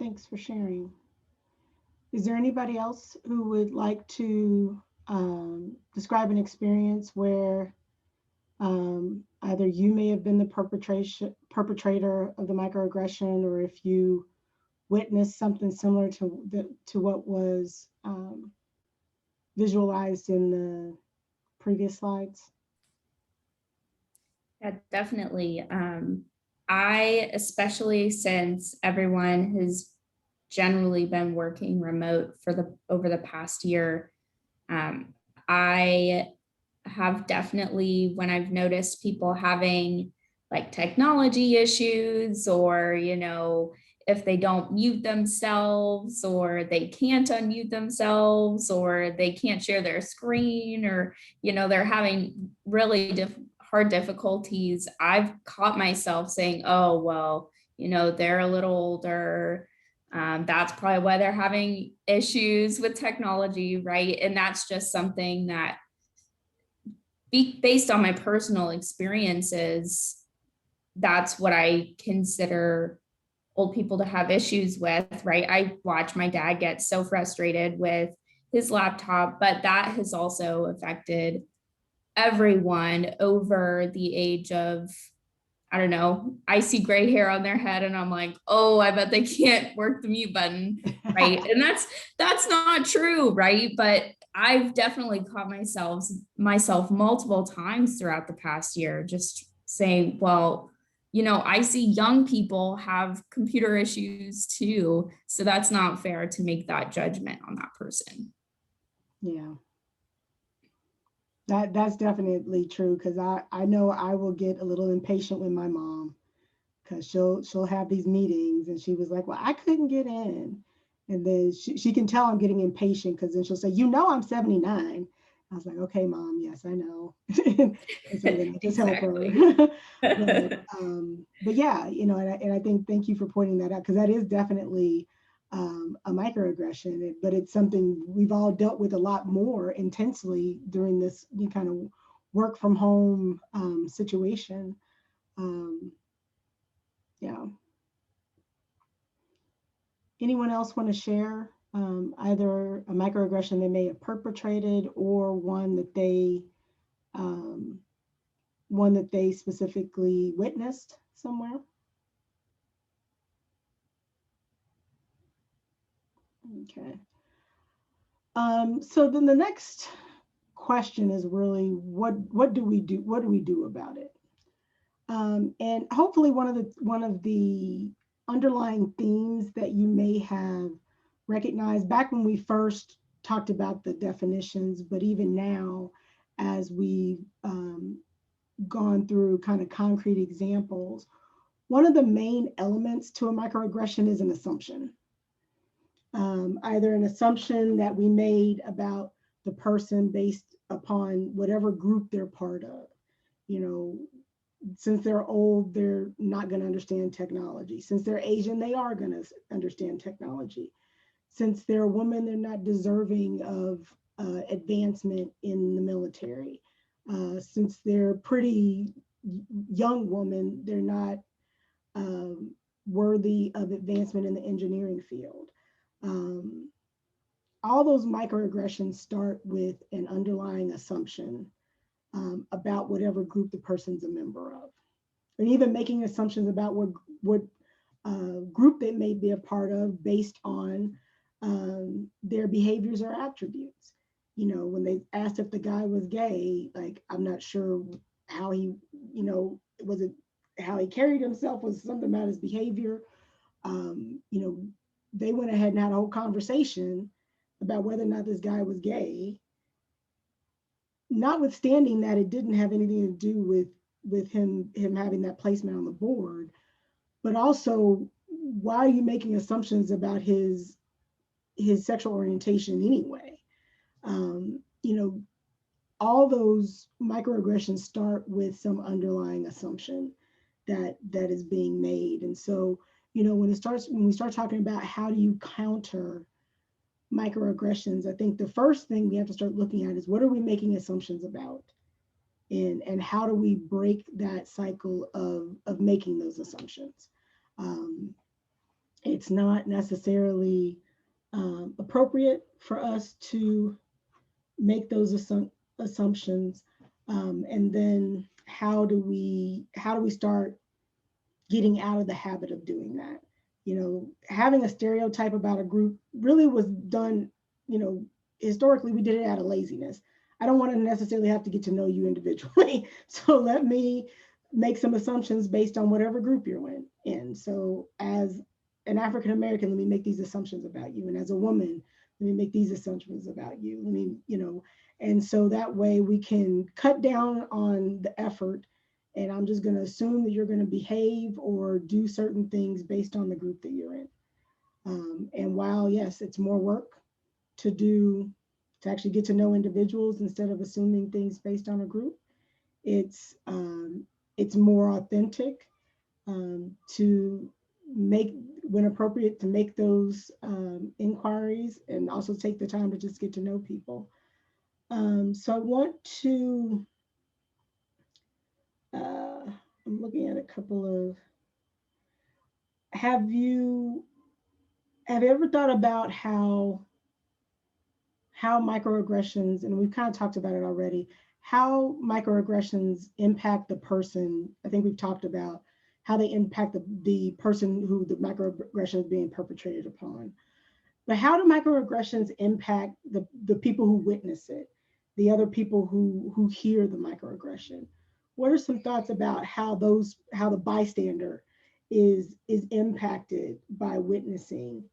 Thanks for sharing. Is there anybody else who would like to describe an experience where either you may have been the perpetrator of the microaggression, or if you witnessed something similar to what was visualized in the previous slides? Yeah, definitely. I, especially since everyone has generally been working remote over the past year, I have definitely, when I've noticed people having like technology issues, or, if they don't mute themselves, or they can't unmute themselves, or they can't share their screen, or, they're having really hard difficulties, I've caught myself saying, oh, well, they're a little older. That's probably why they're having issues with technology, right? And that's just something that, based on my personal experiences, that's what I consider old people to have issues with, right? I watch my dad get so frustrated with his laptop, but that has also affected everyone over the age of, I don't know, I see gray hair on their head and I'm like, oh, I bet they can't work the mute button, right? And that's not true, right? But I've definitely caught myself multiple times throughout the past year just saying, well, I see young people have computer issues too, so that's not fair to make that judgment on that person. Yeah. That's definitely true, because I know I will get a little impatient with my mom, because she'll have these meetings and she was like, well, I couldn't get in. And then she can tell I'm getting impatient, because then she'll say, I'm 79. I was like, okay, Mom, yes, I know. And so then I just help her. but yeah, and I think, thank you for pointing that out, because that is definitely a microaggression, but it's something we've all dealt with a lot more intensely during this kind of work from home situation. Yeah. Anyone else want to share either a microaggression they may have perpetrated, or one that they specifically witnessed somewhere? Okay. So then the next question is really, what do we do? What do we do about it? And hopefully one of the underlying themes that you may have recognized back when we first talked about the definitions, but even now, as we've gone through kind of concrete examples, one of the main elements to a microaggression is an assumption. Either an assumption that we made about the person based upon whatever group they're part of. Since they're old, they're not going to understand technology. Since they're Asian, they are going to understand technology. Since they're a woman, they're not deserving of advancement in the military. Since they're a pretty young woman, they're not worthy of advancement in the engineering field. All those microaggressions start with an underlying assumption about whatever group the person's a member of, and even making assumptions about what group they may be a part of based on their behaviors or attributes. When they asked if the guy was gay, like, I'm not sure how he, was it how he carried himself, was something about his behavior. They went ahead and had a whole conversation about whether or not this guy was gay, notwithstanding that it didn't have anything to do with him having that placement on the board. But also, why are you making assumptions about his sexual orientation anyway? All those microaggressions start with some underlying assumption that is being made. And so, when we start talking about how do you counter microaggressions, I think the first thing we have to start looking at is, what are we making assumptions about? And how do we break that cycle of making those assumptions? it's not necessarily appropriate for us to make those assumptions. And then how do we start getting out of the habit of doing that? You know, having a stereotype about a group really was done, you know, historically we did it out of laziness. I don't want to necessarily have to get to know you individually. So let me make some assumptions based on whatever group you're in. So as an African American, let me make these assumptions about you. And as a woman, let me make these assumptions about you. Let me, you know, and so that way we can cut down on the effort. And I'm just going to assume that you're going to behave or do certain things based on the group that you're in. And while, yes, it's more work to do, to actually get to know individuals instead of assuming things based on a group, it's more authentic to make, when appropriate, to make those inquiries and also take the time to just get to know people. So I want to, I'm looking at a couple of, have you ever thought about how microaggressions, and we've kind of talked about it already, how microaggressions impact the person? I think we've talked about how they impact the person who the microaggression is being perpetrated upon. But how do microaggressions impact the people who witness it, the other people who hear the microaggression? What are some thoughts about how the bystander is impacted by witnessing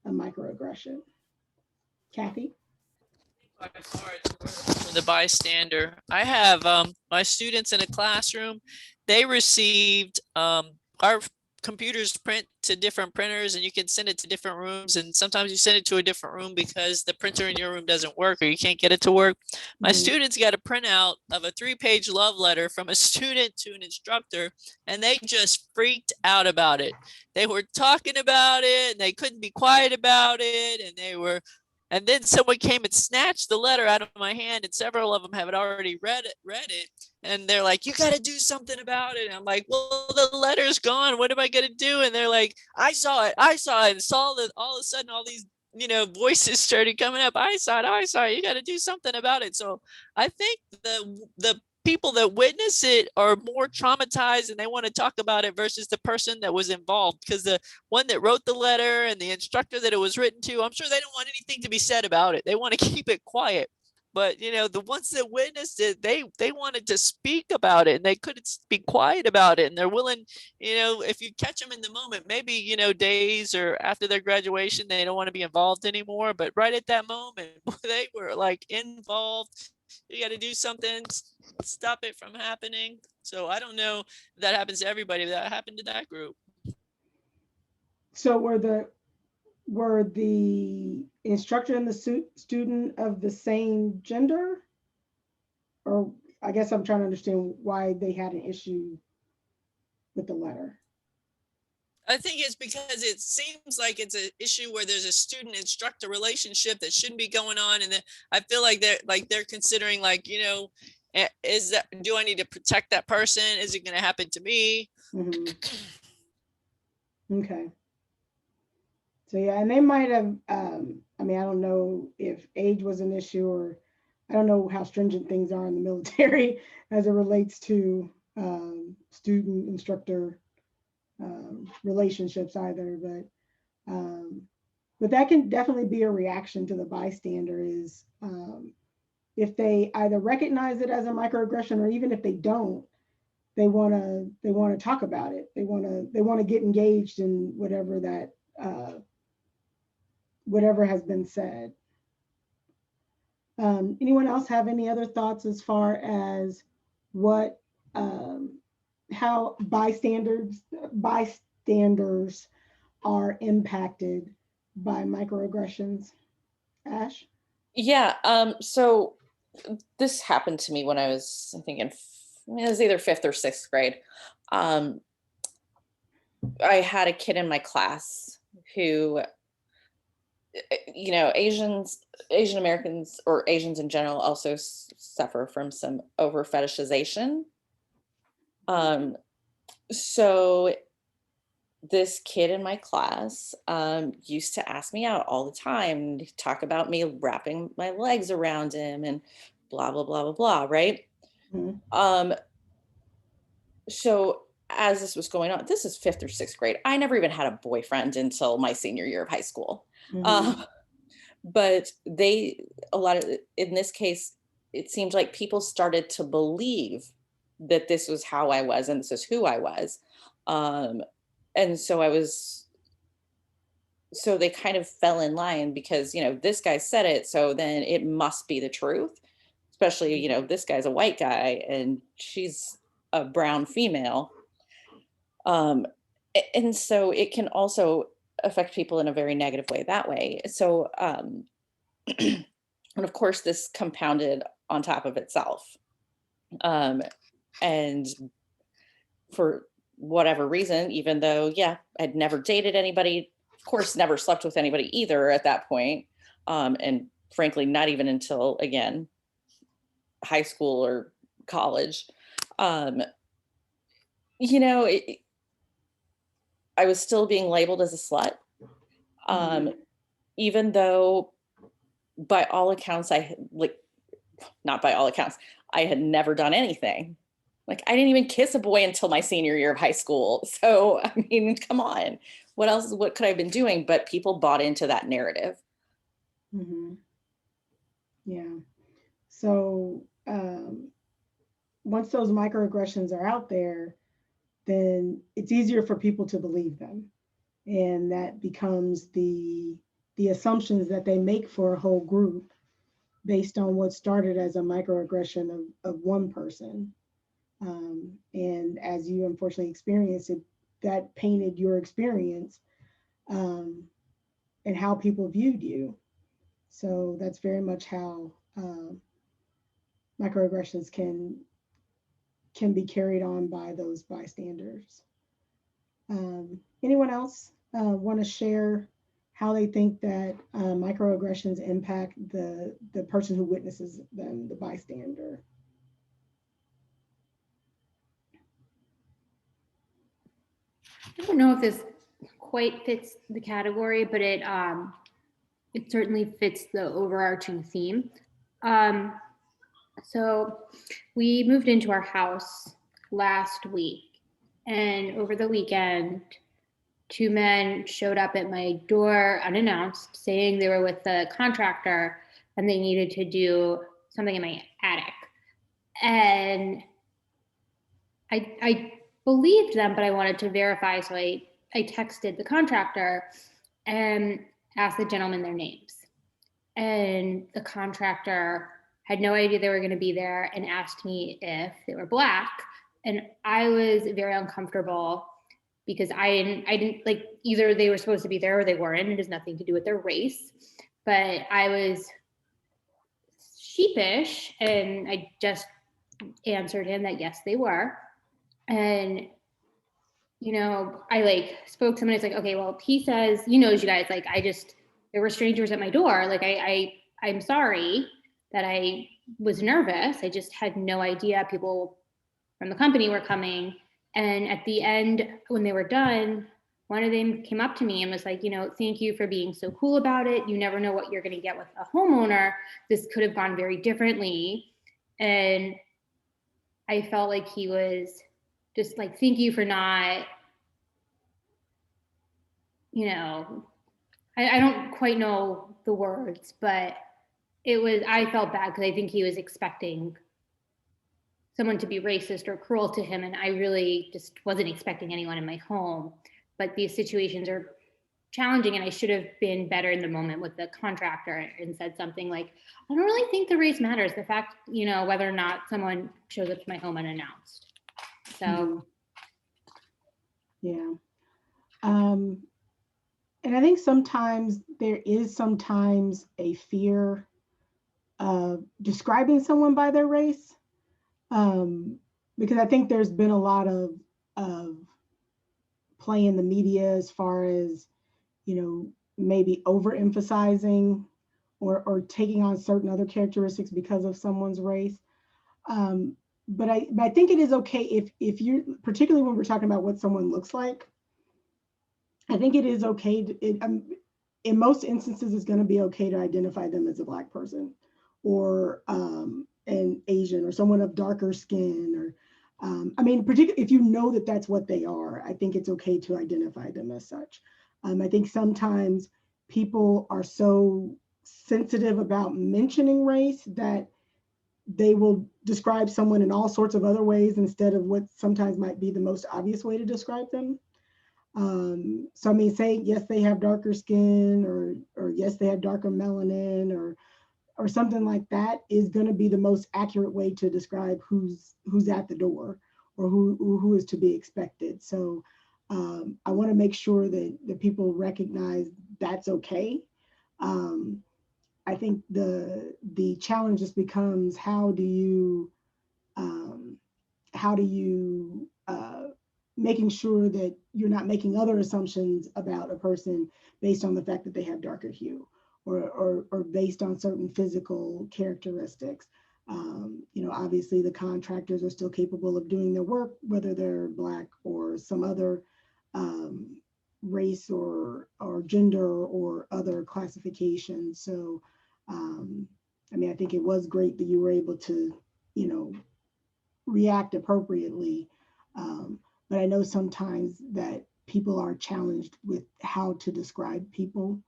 a microaggression? Kathy? For the bystander, I have my students in a classroom. They received our computers print to different printers, and you can send it to different rooms, and sometimes you send it to a different room because the printer in your room doesn't work or you can't get it to work. My students got a printout of a 3-page love letter from a student to an instructor, and they just freaked out about it. They were talking about it and they couldn't be quiet about it, and then someone came and snatched the letter out of my hand, and several of them have already read it. And they're like, you got to do something about it. And I'm like, well, the letter's gone. What am I going to do? And they're like, I saw it. And saw that all of a sudden, all these, voices started coming up. I saw it. You got to do something about it. So I think the people that witness it are more traumatized and they want to talk about it versus the person that was involved, because the one that wrote the letter and the instructor that it was written to, I'm sure they don't want anything to be said about it. They want to keep it quiet. But the ones that witnessed it, they wanted to speak about it and they couldn't be quiet about it. And they're willing, if you catch them in the moment, maybe, days or after their graduation, they don't want to be involved anymore. But right at that moment, they were like involved. You got to do something, stop it from happening. So I don't know if that happens to everybody, but that happened to that group. So were the instructor and the student of the same gender? Or I guess I'm trying to understand why they had an issue with the letter. I think it's because it seems like it's an issue where there's a student instructor relationship that shouldn't be going on. And then I feel like they're considering do I need to protect that person? Is it going to happen to me? Okay. So yeah, and they might have, I don't know if age was an issue, or I don't know how stringent things are in the military as it relates to student instructor relationships either, but that can definitely be a reaction to the bystander, is if they either recognize it as a microaggression, or even if they don't, they want to talk about it. They want to get engaged in whatever that whatever has been said. Anyone else have any other thoughts as far as what how bystanders are impacted by microaggressions? Ash? Yeah, so this happened to me when I was, I think it was either 5th or 6th grade. I had a kid in my class who, Asian Americans, or Asians in general, also suffer from some over fetishization. So this kid in my class used to ask me out all the time, talk about me wrapping my legs around him and blah, blah, blah, blah, blah, right? Mhm. So as this was going on, this is 5th or 6th grade. I never even had a boyfriend until my senior year of high school. Mhm. But in this case, it seemed like people started to believe that this was how I was and this is who I was. And so they kind of fell in line because, this guy said it, so then it must be the truth, especially, this guy's a white guy and she's a brown female. And so it can also affect people in a very negative way that way. So, and of course, this compounded on top of itself. And for whatever reason, even though, I'd never dated anybody, of course, never slept with anybody either at that point. And frankly, not even until, again, high school or college. I was still being labeled as a slut. Even though by all accounts, not by all accounts, I had never done anything. Like, I didn't even kiss a boy until my senior year of high school. So, I mean, come on, what could I have been doing? But people bought into that narrative. Mhm. Yeah. So once those microaggressions are out there, then it's easier for people to believe them. And that becomes the assumptions that they make for a whole group based on what started as a microaggression of one person. And as you unfortunately experienced it, that painted your experience and how people viewed you. So that's very much how microaggressions can be carried on by those bystanders. Anyone else want to share how they think that microaggressions impact the person who witnesses them, the bystander? I don't know if this quite fits the category, but it certainly fits the overarching theme. So we moved into our house last week, and over the weekend, 2 men showed up at my door unannounced, saying they were with the contractor and they needed to do something in my attic. And I believed them, but I wanted to verify. So I texted the contractor and asked the gentlemen their names. And the contractor had no idea they were going to be there and asked me if they were Black. And I was very uncomfortable because I didn't like, either they were supposed to be there or they weren't. It has nothing to do with their race. But I was sheepish and I just answered him that yes, they were. And I spoke to him and it's like, okay, well, he says, you guys, there were strangers at my door. Like, I'm sorry that I was nervous. I just had no idea people from the company were coming. And at the end, when they were done, one of them came up to me and was like, thank you for being so cool about it. You never know what you're going to get with a homeowner. This could have gone very differently. And I felt like he was just like, thank you for not, I don't quite know the words, but I felt bad because I think he was expecting someone to be racist or cruel to him. And I really just wasn't expecting anyone in my home. But these situations are challenging and I should have been better in the moment with the contractor and said something like, I don't really think the race matters. The fact, whether or not someone shows up to my home unannounced. So. Yeah. And I think sometimes there is a fear of describing someone by their race. Because I think there's been a lot of play in the media as far as, maybe overemphasizing or taking on certain other characteristics because of someone's race. But I think it is okay if you're, particularly when we're talking about what someone looks like, I think it is okay to, in most instances, it's going to be okay to identify them as a Black person or an Asian or someone of darker skin, or I mean, particularly if you know that that's what they are, I think it's okay to identify them as such. I think sometimes people are so sensitive about mentioning race that they will describe someone in all sorts of other ways instead of what sometimes might be the most obvious way to describe them. So I mean, say yes, they have darker skin, or yes, they have darker melanin, or something like that is going to be the most accurate way to describe who's at the door or who is to be expected. So I want to make sure that people recognize that's okay. I think the challenge just becomes how do you making sure that you're not making other assumptions about a person based on the fact that they have darker hue or based on certain physical characteristics. You know, obviously the contractors are still capable of doing their work, whether they're Black or some other race or gender or other classifications. So, I mean, I think it was great that you were able to, you know, react appropriately. But I know sometimes that people are challenged with how to describe people.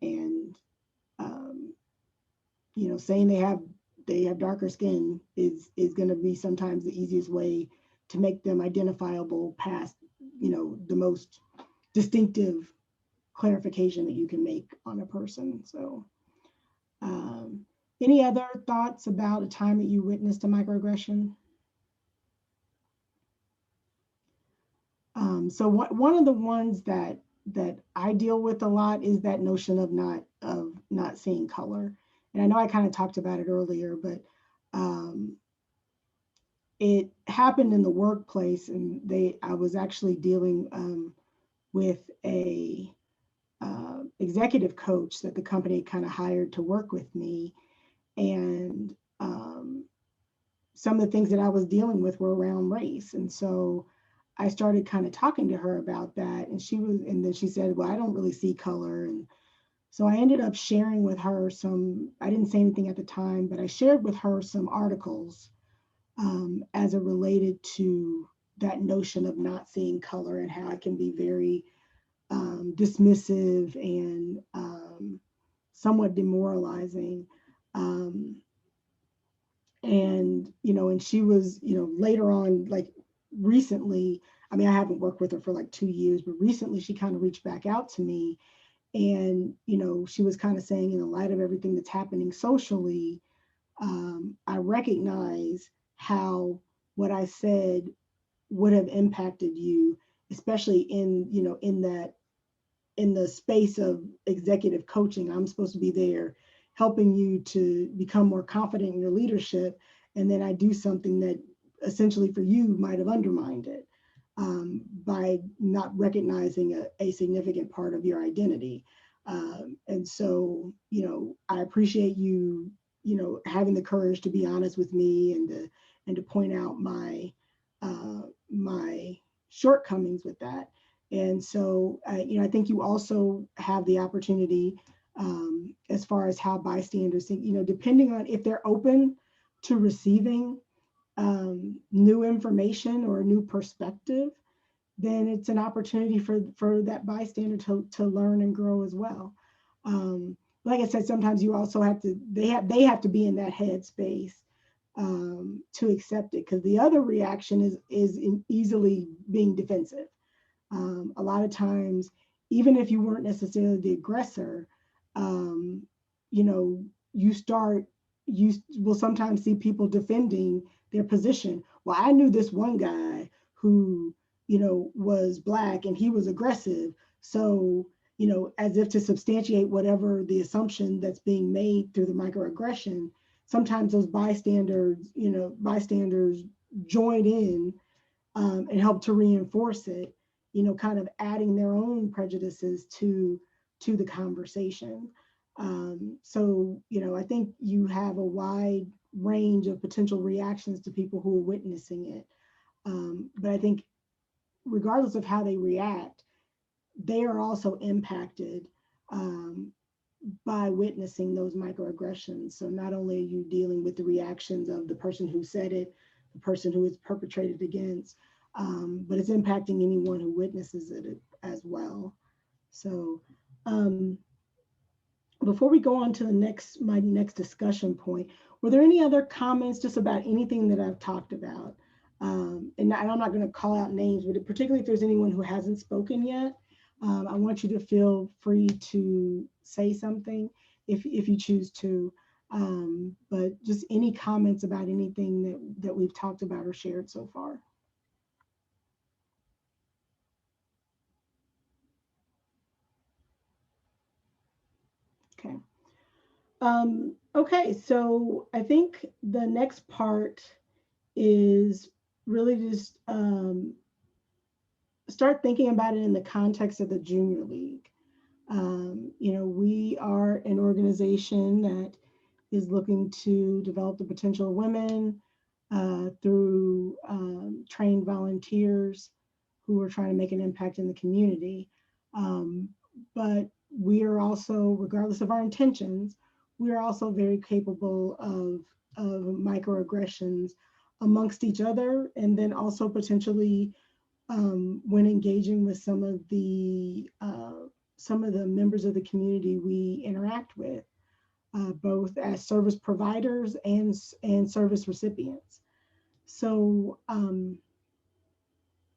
And, you know, saying they have darker skin is going to be sometimes the easiest way to make them identifiable past, you know, the most distinctive clarification that you can make on a person. So any other thoughts about a time that you witnessed a microaggression? So one of the ones that I deal with a lot is that notion of not seeing color. And I know I kind of talked about it earlier, but it happened in the workplace, and I was actually dealing with a executive coach that the company kind of hired to work with me, and some of the things that I was dealing with were around race, and so I started kind of talking to her about that, and then she said, well, I don't really see color. And so I ended up sharing with her I didn't say anything at the time, but I shared with her some articles as it related to that notion of not seeing color and how it can be very dismissive and somewhat demoralizing. And, you know, and she was, you know, later on, like recently, I mean, I haven't worked with her for like 2 years, but recently she kind of reached back out to me, and, you know, she was kind of saying, in the light of everything that's happening socially, I recognize how what I said would have impacted you, especially in, you know, in the space of executive coaching. I'm supposed to be there helping you to become more confident in your leadership. And then I do something that essentially for you might have undermined it by not recognizing a significant part of your identity. And so, you know, I appreciate you, you know, having the courage to be honest with me and to point out my shortcomings with that. And so, you know, I think you also have the opportunity as far as how bystanders think, you know, depending on if they're open to receiving new information or a new perspective, then it's an opportunity for that bystander to learn and grow as well. Like I said, sometimes you also have to, they have to be in that headspace to accept it, because the other reaction is easily being defensive. A lot of times, even if you weren't necessarily the aggressor, you know, you will sometimes see people defending their position. Well, I knew this one guy who, you know, was Black and he was aggressive. So, you know, as if to substantiate whatever the assumption that's being made through the microaggression, sometimes those bystanders join in and help to reinforce it, you know, kind of adding their own prejudices to the conversation. So, you know, I think you have a wide range of potential reactions to people who are witnessing it. But I think regardless of how they react, they are also impacted by witnessing those microaggressions. So not only are you dealing with the reactions of the person who said it, the person who is perpetrated against, but it's impacting anyone who witnesses it as well. So before we go on to my next discussion point, were there any other comments just about anything that I've talked about? And I'm not going to call out names, but particularly if there's anyone who hasn't spoken yet, I want you to feel free to say something if you choose to. But just any comments about anything that we've talked about or shared so far. Okay. Okay, so I think the next part is really just start thinking about it in the context of the junior league. You know, we are an organization that is looking to develop the potential of women through trained volunteers who are trying to make an impact in the community. But we are also, regardless of our intentions, we are also very capable of microaggressions amongst each other, and then also potentially when engaging with some of the members of the community we interact with, both as service providers and service recipients. So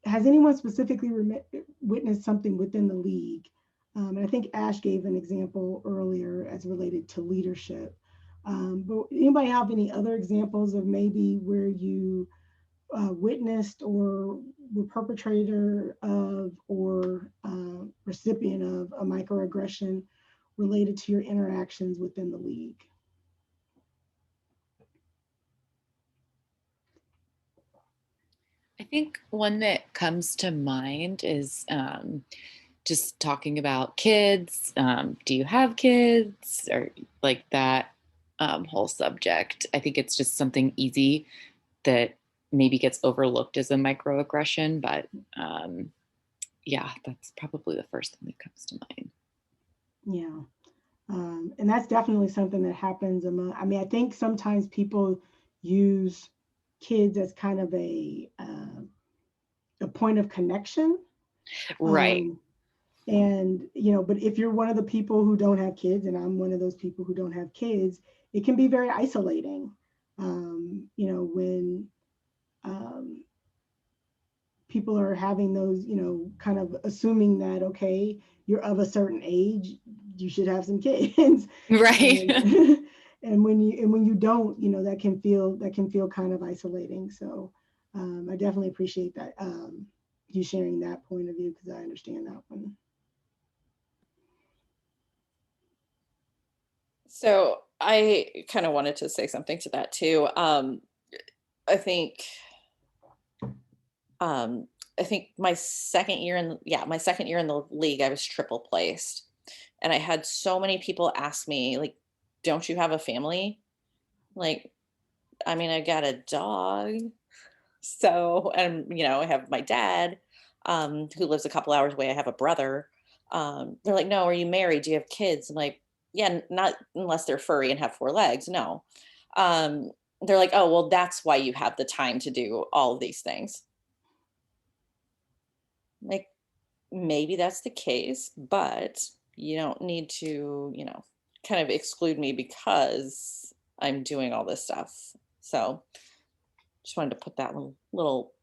has anyone specifically witnessed something within the league? And I think Ash gave an example earlier as related to leadership. But anybody have any other examples of maybe where you witnessed or were perpetrator of or recipient of a microaggression related to your interactions within the league? I think one that comes to mind is just talking about kids. Do you have kids, or like that whole subject? I think it's just something easy that maybe gets overlooked as a microaggression, but yeah, that's probably the first thing that comes to mind. Yeah, and that's definitely something that happens among, I mean, I think sometimes people use kids as kind of a point of connection. Right. And, you know, but if you're one of the people who don't have kids, and I'm one of those people who don't have kids, it can be very isolating. You know, when people are having those, you know, kind of assuming that, okay, you're of a certain age, you should have some kids. Right. And when you don't, you know, that can feel kind of isolating. So I definitely appreciate that, you sharing that point of view, because I understand that one. So I kind of wanted to say something to that too. I think my second year in the league, I was triple placed, and I had so many people ask me, like, don't you have a family? Like, I mean, I got a dog. So, and you know, I have my dad, who lives a couple hours away. I have a brother. They're like, no, are you married? Do you have kids? I'm like, yeah, not unless they're furry and have 4 legs. No. They're like, oh, well, that's why you have the time to do all of these things. Like, maybe that's the case, but you don't need to, you know, kind of exclude me because I'm doing all this stuff. So just wanted to put that little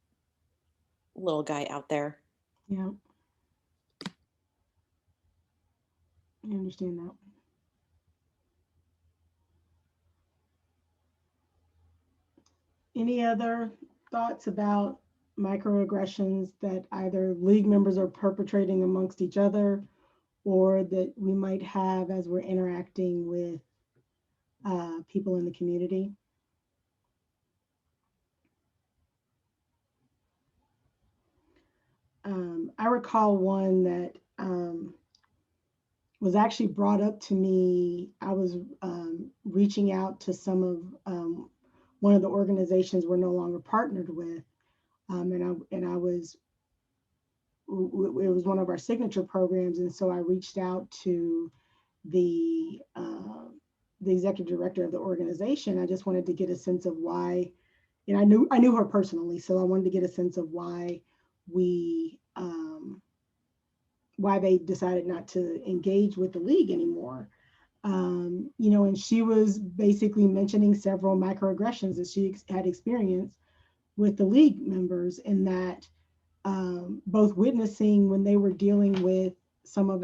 guy out there. Yeah, I understand that. Any other thoughts about microaggressions that either league members are perpetrating amongst each other, or that we might have as we're interacting with people in the community? I recall one that was actually brought up to me. I was reaching out to some of one of the organizations we're no longer partnered with, and I was it was one of our signature programs. And so I reached out to the executive director of the organization. I just wanted to get a sense of why, and I knew her personally, so I wanted to get a sense of why why they decided not to engage with the league anymore. And she was basically mentioning several microaggressions that she had experienced with the league members, and that both witnessing when they were dealing with some of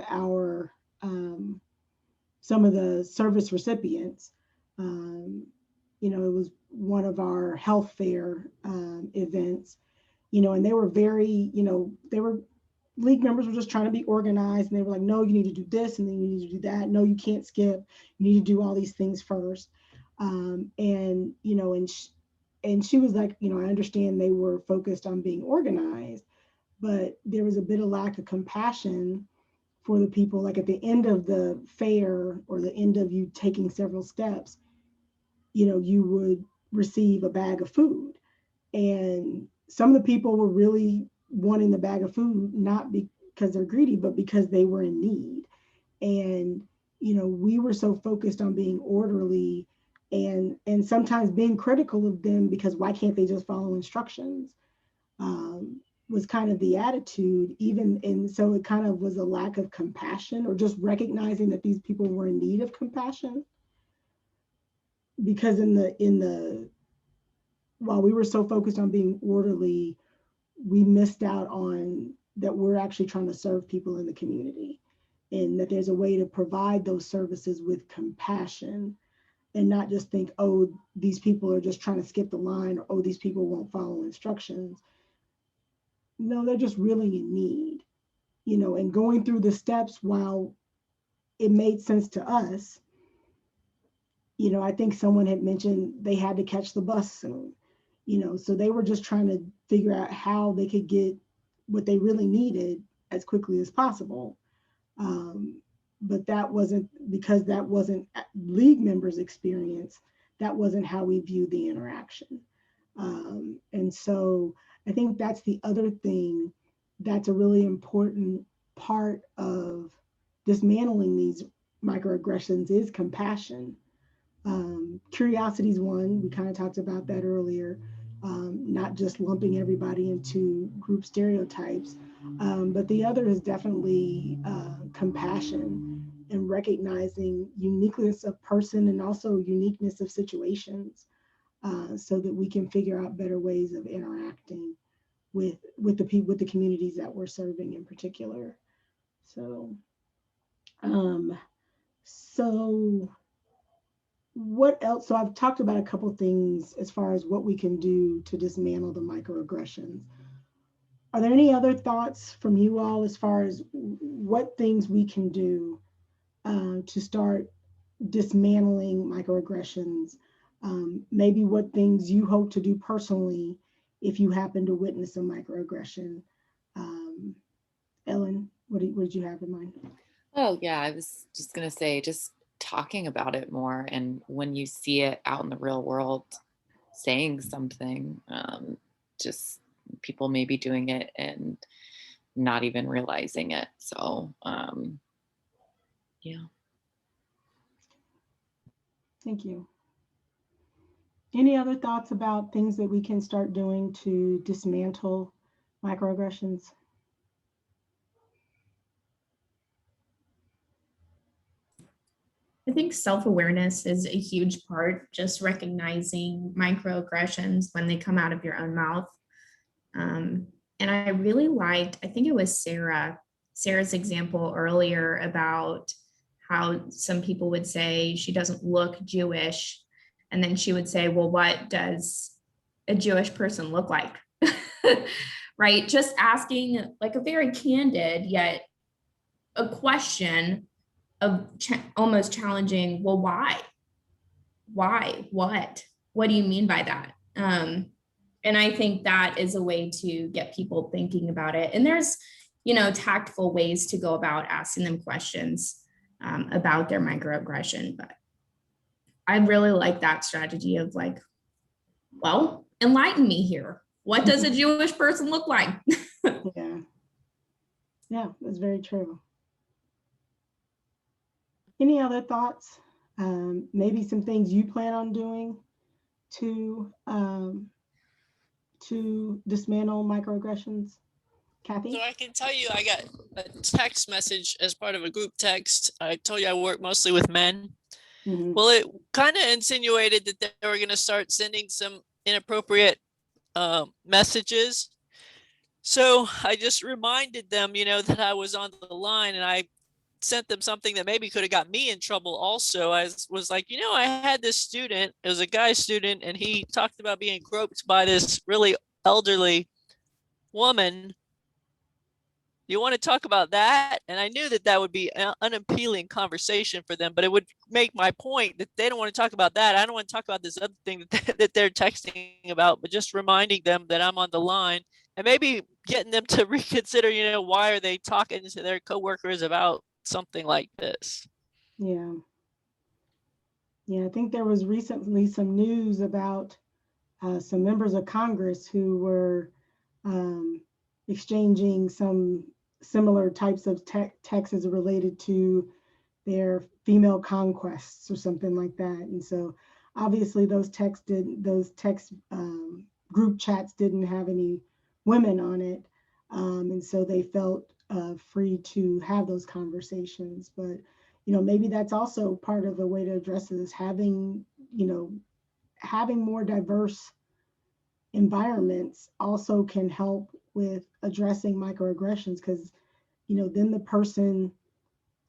the service recipients. It was one of our health fair events, and they were very, league members were just trying to be organized, and they were like, no, you need to do this, and then you need to do that. No, you can't skip. You need to do all these things first. And she was like, I understand they were focused on being organized, but there was a bit of lack of compassion for the people. Like at the end of the fair, or the end of you taking several steps, you would receive a bag of food. And some of the people were really wanting the bag of food, not because they're greedy, but because they were in need. And, we were so focused on being orderly and sometimes being critical of them, because why can't they just follow instructions? Was kind of the attitude, and so it kind of was a lack of compassion, or just recognizing that these people were in need of compassion. Because while we were so focused on being orderly, we missed out on that we're actually trying to serve people in the community, and that there's a way to provide those services with compassion, and not just think, oh, these people are just trying to skip the line, or oh, these people won't follow instructions. No, they're just really in need, and going through the steps, while it made sense to us, I think someone had mentioned they had to catch the bus soon, so they were just trying to figure out how they could get what they really needed as quickly as possible. But that wasn't, because that wasn't league members' experience, that wasn't how we viewed the interaction. And so I think that's the other thing that's a really important part of dismantling these microaggressions is compassion. Curiosity is one, we kind of talked about that earlier, not just lumping everybody into group stereotypes, but the other is definitely compassion, and recognizing uniqueness of person and also uniqueness of situations, so that we can figure out better ways of interacting with the people, with the communities that we're serving in particular. So what else? So I've talked about a couple things as far as what we can do to dismantle the microaggressions. Are there any other thoughts from you all as far as what things we can do to start dismantling microaggressions? Maybe what things you hope to do personally if you happen to witness a microaggression. Ellen, what did you have in mind? Oh yeah, I was just gonna say, just talking about it more, and when you see it out in the real world, saying something. Just people may be doing it and not even realizing it. So yeah. Thank you. Any other thoughts about things that we can start doing to dismantle microaggressions? I think self-awareness is a huge part, just recognizing microaggressions when they come out of your own mouth. And I really liked, I think it was Sarah's example earlier about how some people would say she doesn't look Jewish. And then she would say, well, what does a Jewish person look like? Right? Just asking like a very candid, yet a question of almost challenging, well, why? What do you mean by that? And I think that is a way to get people thinking about it. And there's, tactful ways to go about asking them questions about their microaggression. But I really like that strategy of like, well, enlighten me here. What does a Jewish person look like? Yeah. Yeah, that's very true. Any other thoughts? Maybe some things you plan on doing to dismantle microaggressions? Kathy? So I can tell you, I got a text message as part of a group text. I told you I work mostly with men. Mhm. Well, it kind of insinuated that they were going to start sending some inappropriate messages. So I just reminded them, that I was on the line, and I sent them something that maybe could have got me in trouble also. I was like, I had this student, it was a guy student, and he talked about being groped by this really elderly woman. You want to talk about that? And I knew that that would be an unappealing conversation for them, but it would make my point that they don't want to talk about that. I don't want to talk about this other thing that they're texting about, but just reminding them that I'm on the line and maybe getting them to reconsider, why are they talking to their coworkers about something like this? Yeah. Yeah, I think there was recently some news about some members of Congress who were exchanging some similar types of texts related to their female conquests or something like that. And so obviously those text group chats didn't have any women on it. And so they felt free to have those conversations. But, maybe that's also part of the way to address it is having more diverse environments also can help with addressing microaggressions because, then the person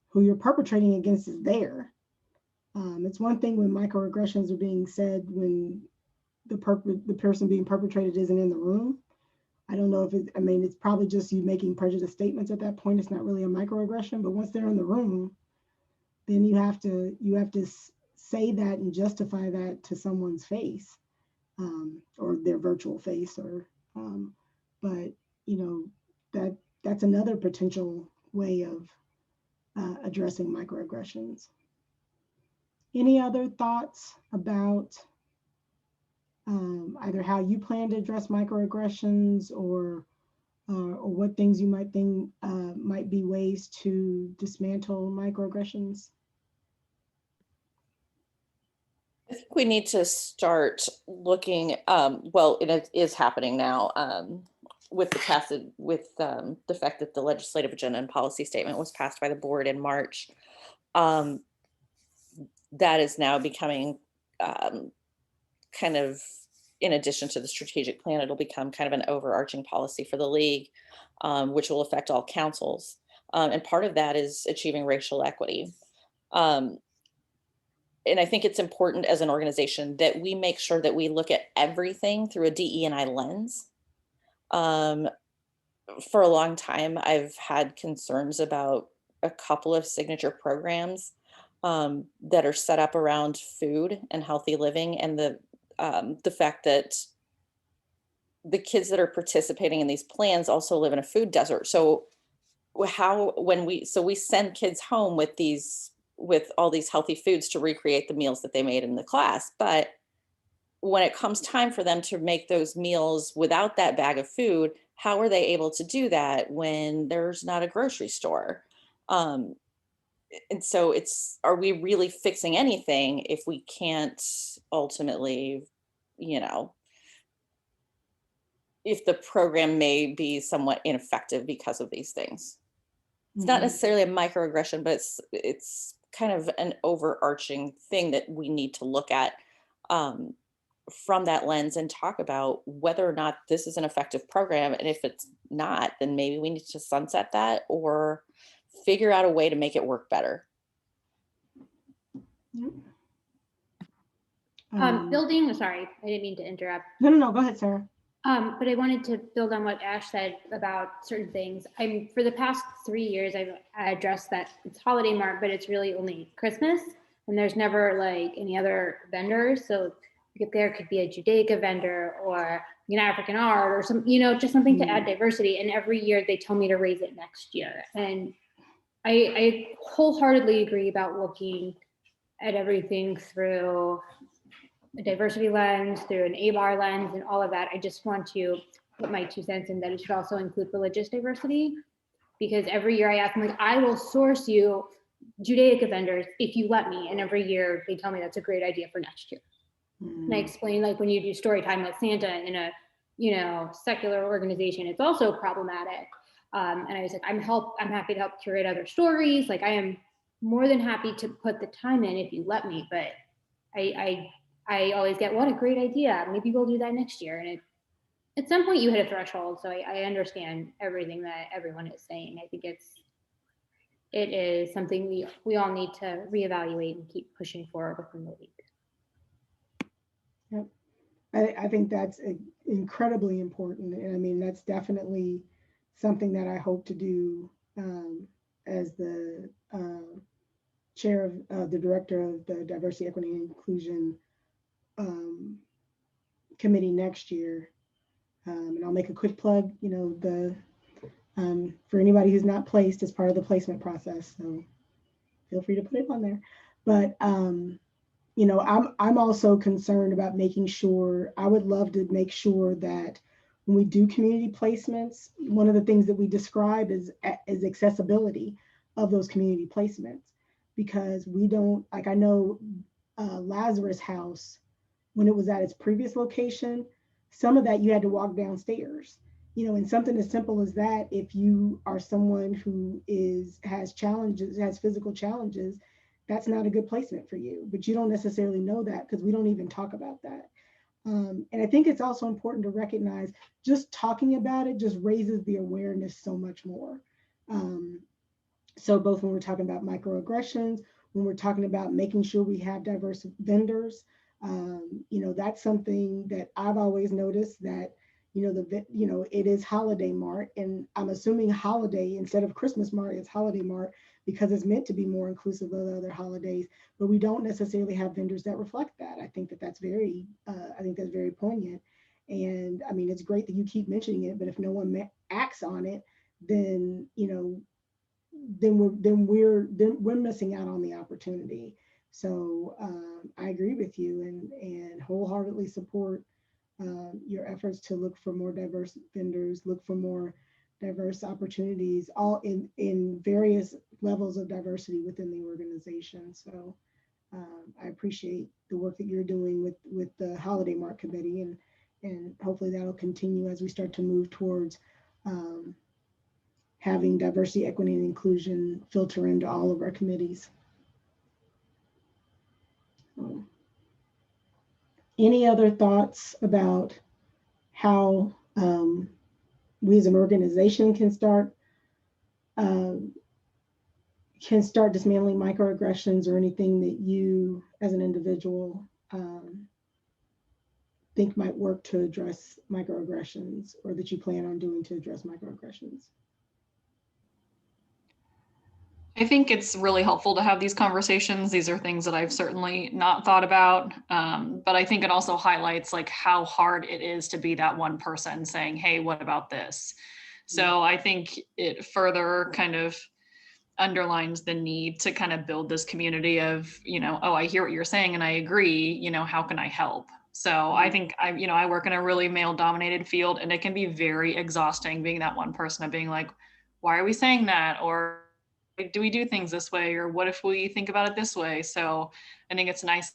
who you're perpetrating against is there. It's one thing when microaggressions are being said when the person being perpetrated isn't in the room. I don't know if it's probably just you making prejudiced statements at that point. It's not really a microaggression, but once they're in the room, then you have to say that and justify that to someone's face, or their virtual face, but that's another potential way of addressing microaggressions. Any other thoughts about either how you plan to address microaggressions or what things you might think might be ways to dismantle microaggressions? I think we need to start looking, well, it is happening now, with the passage, with the fact that the legislative agenda and policy statement was passed by the board in March. That is now becoming kind of, in addition to the strategic plan, it'll become kind of an overarching policy for the league, which will affect all councils. And part of that is achieving racial equity. And I think it's important as an organization that we make sure that we look at everything through a DE&I lens. For a long time, I've had concerns about a couple of signature programs that are set up around food and healthy living, and the fact that the kids that are participating in these plans also live in a food desert. So we send kids home with all these healthy foods to recreate the meals that they made in the class, but when it comes time for them to make those meals without that bag of food, how are they able to do that when there's not a grocery store? And so are we really fixing anything if we can't ultimately, if the program may be somewhat ineffective because of these things? It's not necessarily a microaggression, but it's kind of an overarching thing that we need to look at from that lens and talk about whether or not this is an effective program. And if it's not, then maybe we need to sunset that or figure out a way to make it work better. Building, sorry, I didn't mean to interrupt. No, go ahead, Sarah. But I wanted to build on what Ash said about certain things. For the past 3 years, I've addressed that it's holiday mark, but it's really only Christmas, and there's never like any other vendors. So there could be a Judaica vendor or an African art or some, just something to add diversity. And every year they tell me to raise it next year. And I wholeheartedly agree about looking at everything through a diversity lens, through an ABAR lens, and all of that. I just want to put my 2 cents in that it should also include religious diversity. because every year I ask them, like, I will source you Judaica vendors if you let me. And every year they tell me that's a great idea for next year. And I explain, like, when you do story time with Santa in a, you know, secular organization, it's also problematic. And I was like, I'm happy to help curate other stories. Like, I am more than happy to put the time in if you let me, but I always get, what a great idea. Maybe we'll do that next year. And at some point you hit a threshold. So I understand everything that everyone is saying. I think it is something we all need to reevaluate and keep pushing forward within the league. Yep. I think that's incredibly important. And I mean, that's definitely something that I hope to do as the chair of the director of the Diversity, Equity, and Inclusion committee next year. And I'll make a quick plug, you know, for anybody who's not placed as part of the placement process. So feel free to put it on there. But you know, I'm also concerned about making sure, I would love to make sure that when we do community placements, one of the things that we describe is accessibility of those community placements, because we don't, like, I know Lazarus House, when it was at its previous location, some of that you had to walk downstairs, you know, and something as simple as that, if you are someone who has challenges, has physical challenges, that's not a good placement for you, but you don't necessarily know that because we don't even talk about that. And I think it's also important to recognize just talking about it just raises the awareness so much more. So both when we're talking about microaggressions, when we're talking about making sure we have diverse vendors, you know, that's something that I've always noticed that, you know, it is Holiday Mart, and I'm assuming holiday instead of Christmas Mart, it's Holiday Mart because it's meant to be more inclusive of the other holidays, but we don't necessarily have vendors that reflect that. I think that's very poignant. And I mean, it's great that you keep mentioning it, but if no one acts on it, then, you know, then we're missing out on the opportunity. So I agree with you and wholeheartedly support your efforts to look for more diverse vendors, look for more diverse opportunities, all in various levels of diversity within the organization. So I appreciate the work that you're doing with the Holiday Mart Committee, and hopefully that'll continue as we start to move towards having diversity, equity, and inclusion filter into all of our committees. Any other thoughts about how we as an organization can start dismantling microaggressions, or anything that you as an individual think might work to address microaggressions, or that you plan on doing to address microaggressions? I think it's really helpful to have these conversations. These are things that I've certainly not thought about, but I think it also highlights like how hard it is to be that one person saying, hey, what about this? So I think it further kind of underlines the need to kind of build this community of, you know, oh, I hear what you're saying and I agree, you know, how can I help? So I think I work in a really male dominated field, and it can be very exhausting being that one person of being like, why are we saying that? Or do we do things this way? Or what if we think about it this way? So I think it's a nice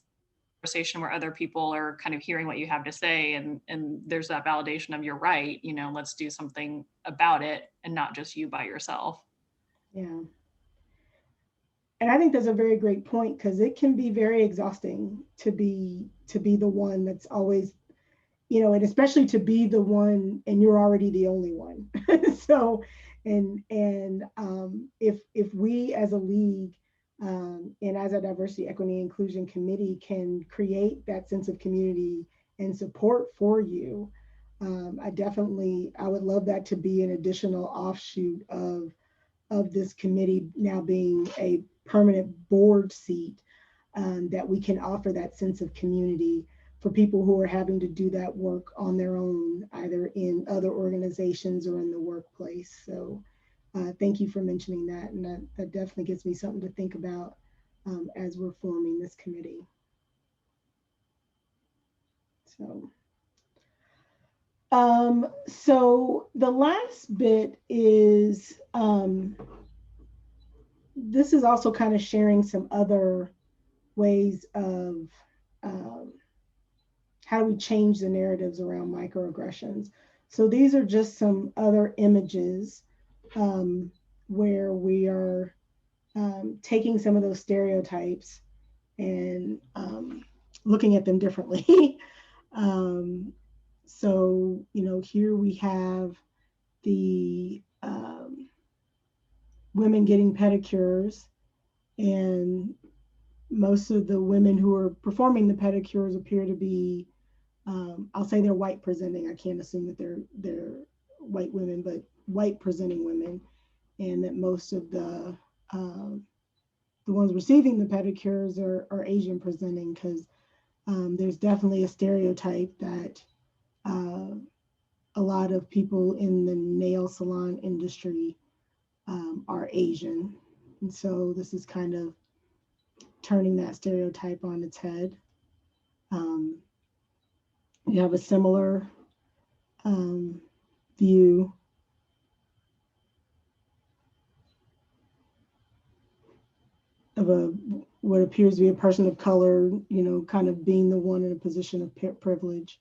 conversation where other people are kind of hearing what you have to say, and there's that validation of you're right, you know, let's do something about it, and not just you by yourself. Yeah. And I think that's a very great point, because it can be very exhausting to be the one that's always, you know, and especially to be the one and you're already the only one. So, and if we as a league and as a diversity, equity, and inclusion committee can create that sense of community and support for you, I would love that to be an additional offshoot of this committee now being a permanent board seat, that we can offer that sense of community for people who are having to do that work on their own, either in other organizations or in the workplace. So thank you for mentioning that. And that definitely gives me something to think about as we're forming this committee. So So the last bit is, this is also kind of sharing some other ways of how do we change the narratives around microaggressions. So these are just some other images where we are taking some of those stereotypes and looking at them differently. So, you know, here we have the women getting pedicures, and most of the women who are performing the pedicures appear to be, I'll say they're white presenting. I can't assume that they're white women, but white presenting women, and that most of the ones receiving the pedicures are Asian presenting, because there's definitely a stereotype that a lot of people in the nail salon industry are Asian. And so this is kind of turning that stereotype on its head. You have a similar view of what appears to be a person of color, you know, kind of being the one in a position of privilege.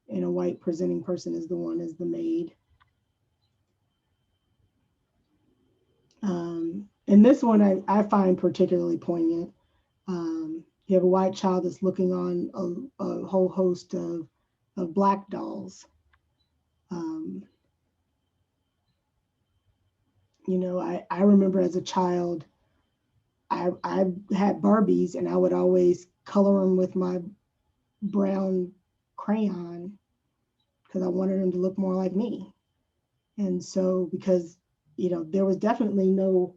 And a white presenting person is the one as the maid. And this one I find particularly poignant. You have a white child that's looking on a whole host of black dolls. You know, I remember as a child, I had Barbies, and I would always color them with my brown crayon because I wanted them to look more like me. And so, because, you know, there was definitely no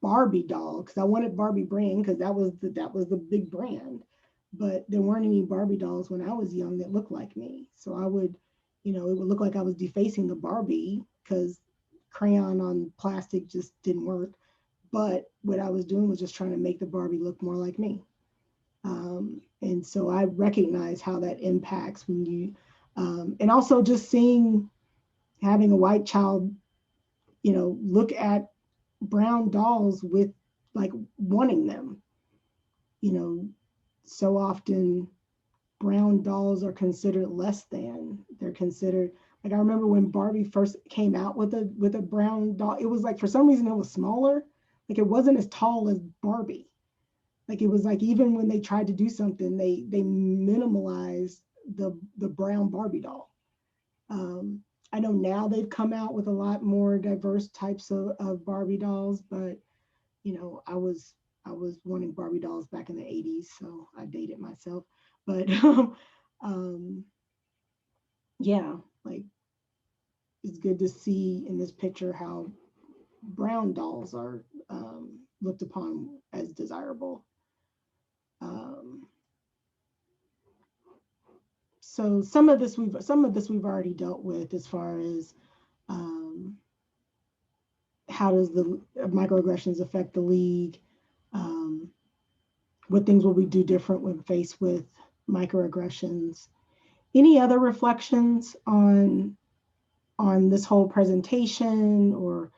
Barbie doll, because I wanted Barbie brand, because that was the big brand, but there weren't any Barbie dolls when I was young that looked like me. So I would, you know, it would look like I was defacing the Barbie because crayon on plastic just didn't work. But what I was doing was just trying to make the Barbie look more like me. And so I recognize how that impacts when you, and also just having a white child, you know, look at brown dolls with like wanting them. You know, so often brown dolls are considered less than. They're considered, like, I remember when Barbie first came out with a brown doll, it was like, for some reason it was smaller. Like, it wasn't as tall as Barbie. Like, it was like, even when they tried to do something, they minimalized the brown Barbie doll. I know now they've come out with a lot more diverse types of Barbie dolls, but, you know, I was wanting Barbie dolls back in the 80s, so I dated myself. But yeah, like, it's good to see in this picture how brown dolls are looked upon as desirable. So some of this we've already dealt with, as far as how does the microaggressions affect the league? What things will we do different when faced with microaggressions? Any other reflections on this whole presentation, or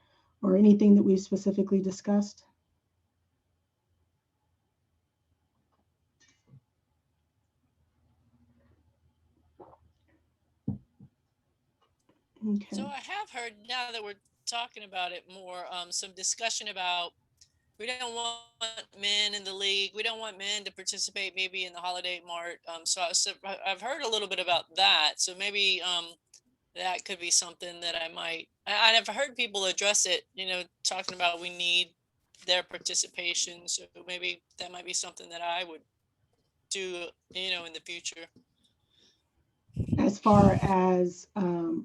anything that we've specifically discussed? Okay. So I have heard, now that we're talking about it more, some discussion about, we don't want men in the league. We don't want men to participate maybe in the holiday mart. So I've heard a little bit about that. So maybe that could be something that I've heard people address it, you know, talking about we need their participation. So maybe that might be something that I would do, you know, in the future. As far as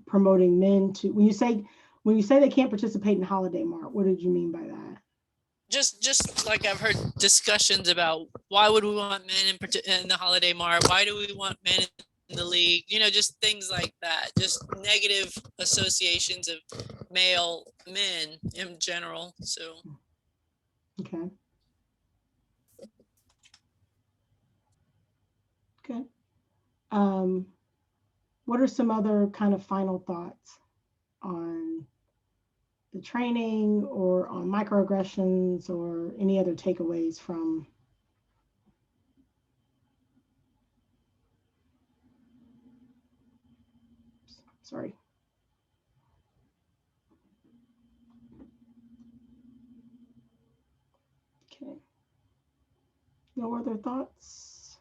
promoting men to, when you say they can't participate in holiday mart, what did you mean by that? Just like I've heard discussions about, why would we want men in the holiday mart? Why do we want men in the league? You know, just things like that. Just negative associations of male men in general. So. Okay. Okay. what are some other kind of final thoughts on the training or on microaggressions or any other takeaways from? Sorry. Okay. No other thoughts?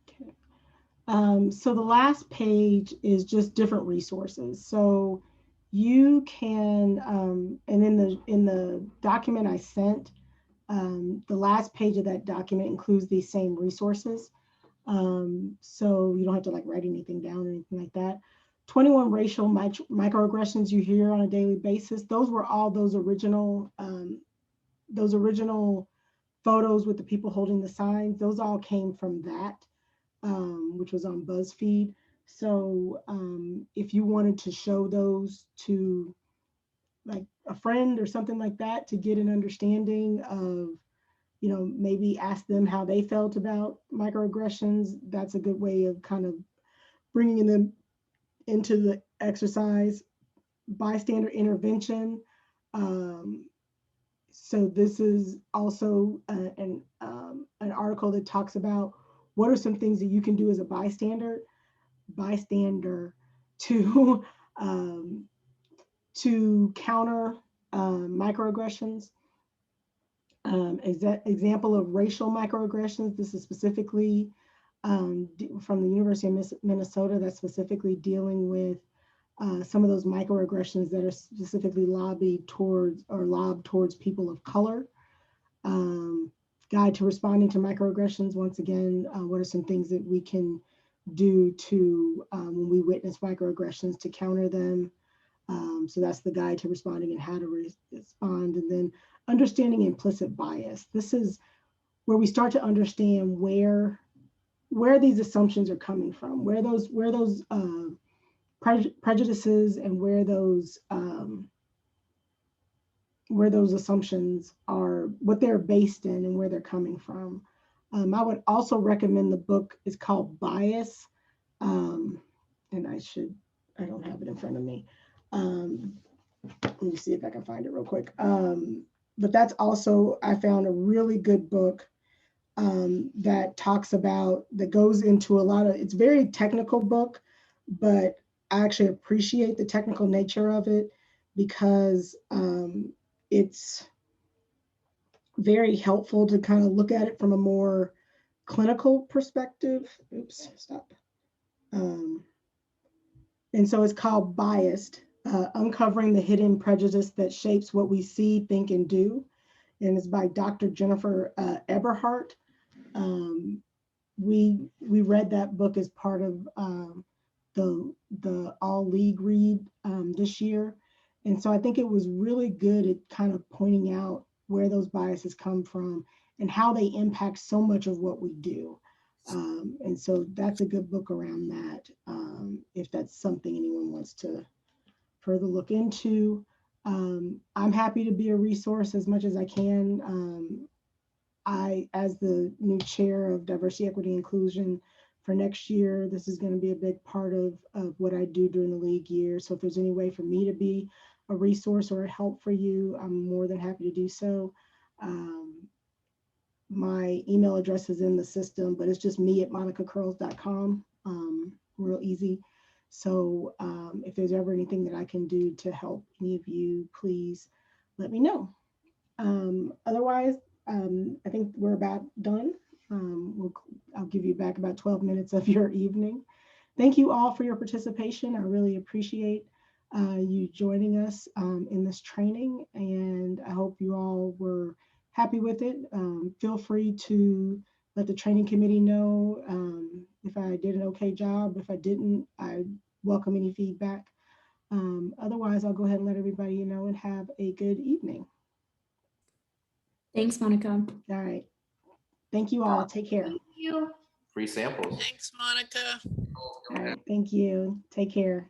Okay. So the last page is just different resources. So you can, and in the document I sent, the last page of that document includes these same resources. So you don't have to like write anything down or anything like that. 21 racial microaggressions you hear on a daily basis. Those were all those original photos with the people holding the signs. Those all came from that, which was on BuzzFeed. So if you wanted to show those to like a friend or something like that to get an understanding of, you know, maybe ask them how they felt about microaggressions, that's a good way of kind of bringing them into the exercise. Bystander intervention. So this is also an article that talks about what are some things that you can do as a bystander to counter microaggressions. Example of racial microaggressions. This is specifically from the University of Minnesota, that's specifically dealing with some of those microaggressions that are specifically lobbed towards people of color. Guide to responding to microaggressions. Once again, what are some things that we can do to when we witness microaggressions to counter them? So that's the guide to responding and how to respond. And then understanding implicit bias. This is where we start to understand where these assumptions are coming from, where those prejudices and where those assumptions are, what they're based in and where they're coming from. I would also recommend the book is called Bias. And I don't have it in front of me. Let me see if I can find it real quick. But that's also, I found a really good book that goes into a lot of, it's a very technical book, but I actually appreciate the technical nature of it because it's very helpful to kind of look at it from a more clinical perspective. Oops, stop. And so it's called Biased, Uncovering the Hidden Prejudice That Shapes What We See, Think, and Do. And it's by Dr. Jennifer Eberhardt. We read that book as part of the All League read this year. And so I think it was really good at kind of pointing out where those biases come from and how they impact so much of what we do. And so that's a good book around that, if that's something anyone wants to further look into. I'm happy to be a resource as much as I can. As the new chair of diversity, equity, inclusion for next year, this is going to be a big part of what I do during the league year. So if there's any way for me to be a resource or a help for you, I'm more than happy to do so. My email address is in the system, but it's just me@monicacurls.com, real easy. So if there's ever anything that I can do to help any of you, please let me know. Otherwise, I think we're about done. I'll give you back about 12 minutes of your evening. Thank you all for your participation. I really appreciate you joining us in this training, and I hope you all were happy with it. Feel free to let the training committee know if I did an okay job. If I didn't, I welcome any feedback. Otherwise, I'll go ahead and let everybody know and have a good evening. Thanks, Monica. All right. Thank you all. Take care. Free samples. Thanks, Monica. All right. Thank you. Take care.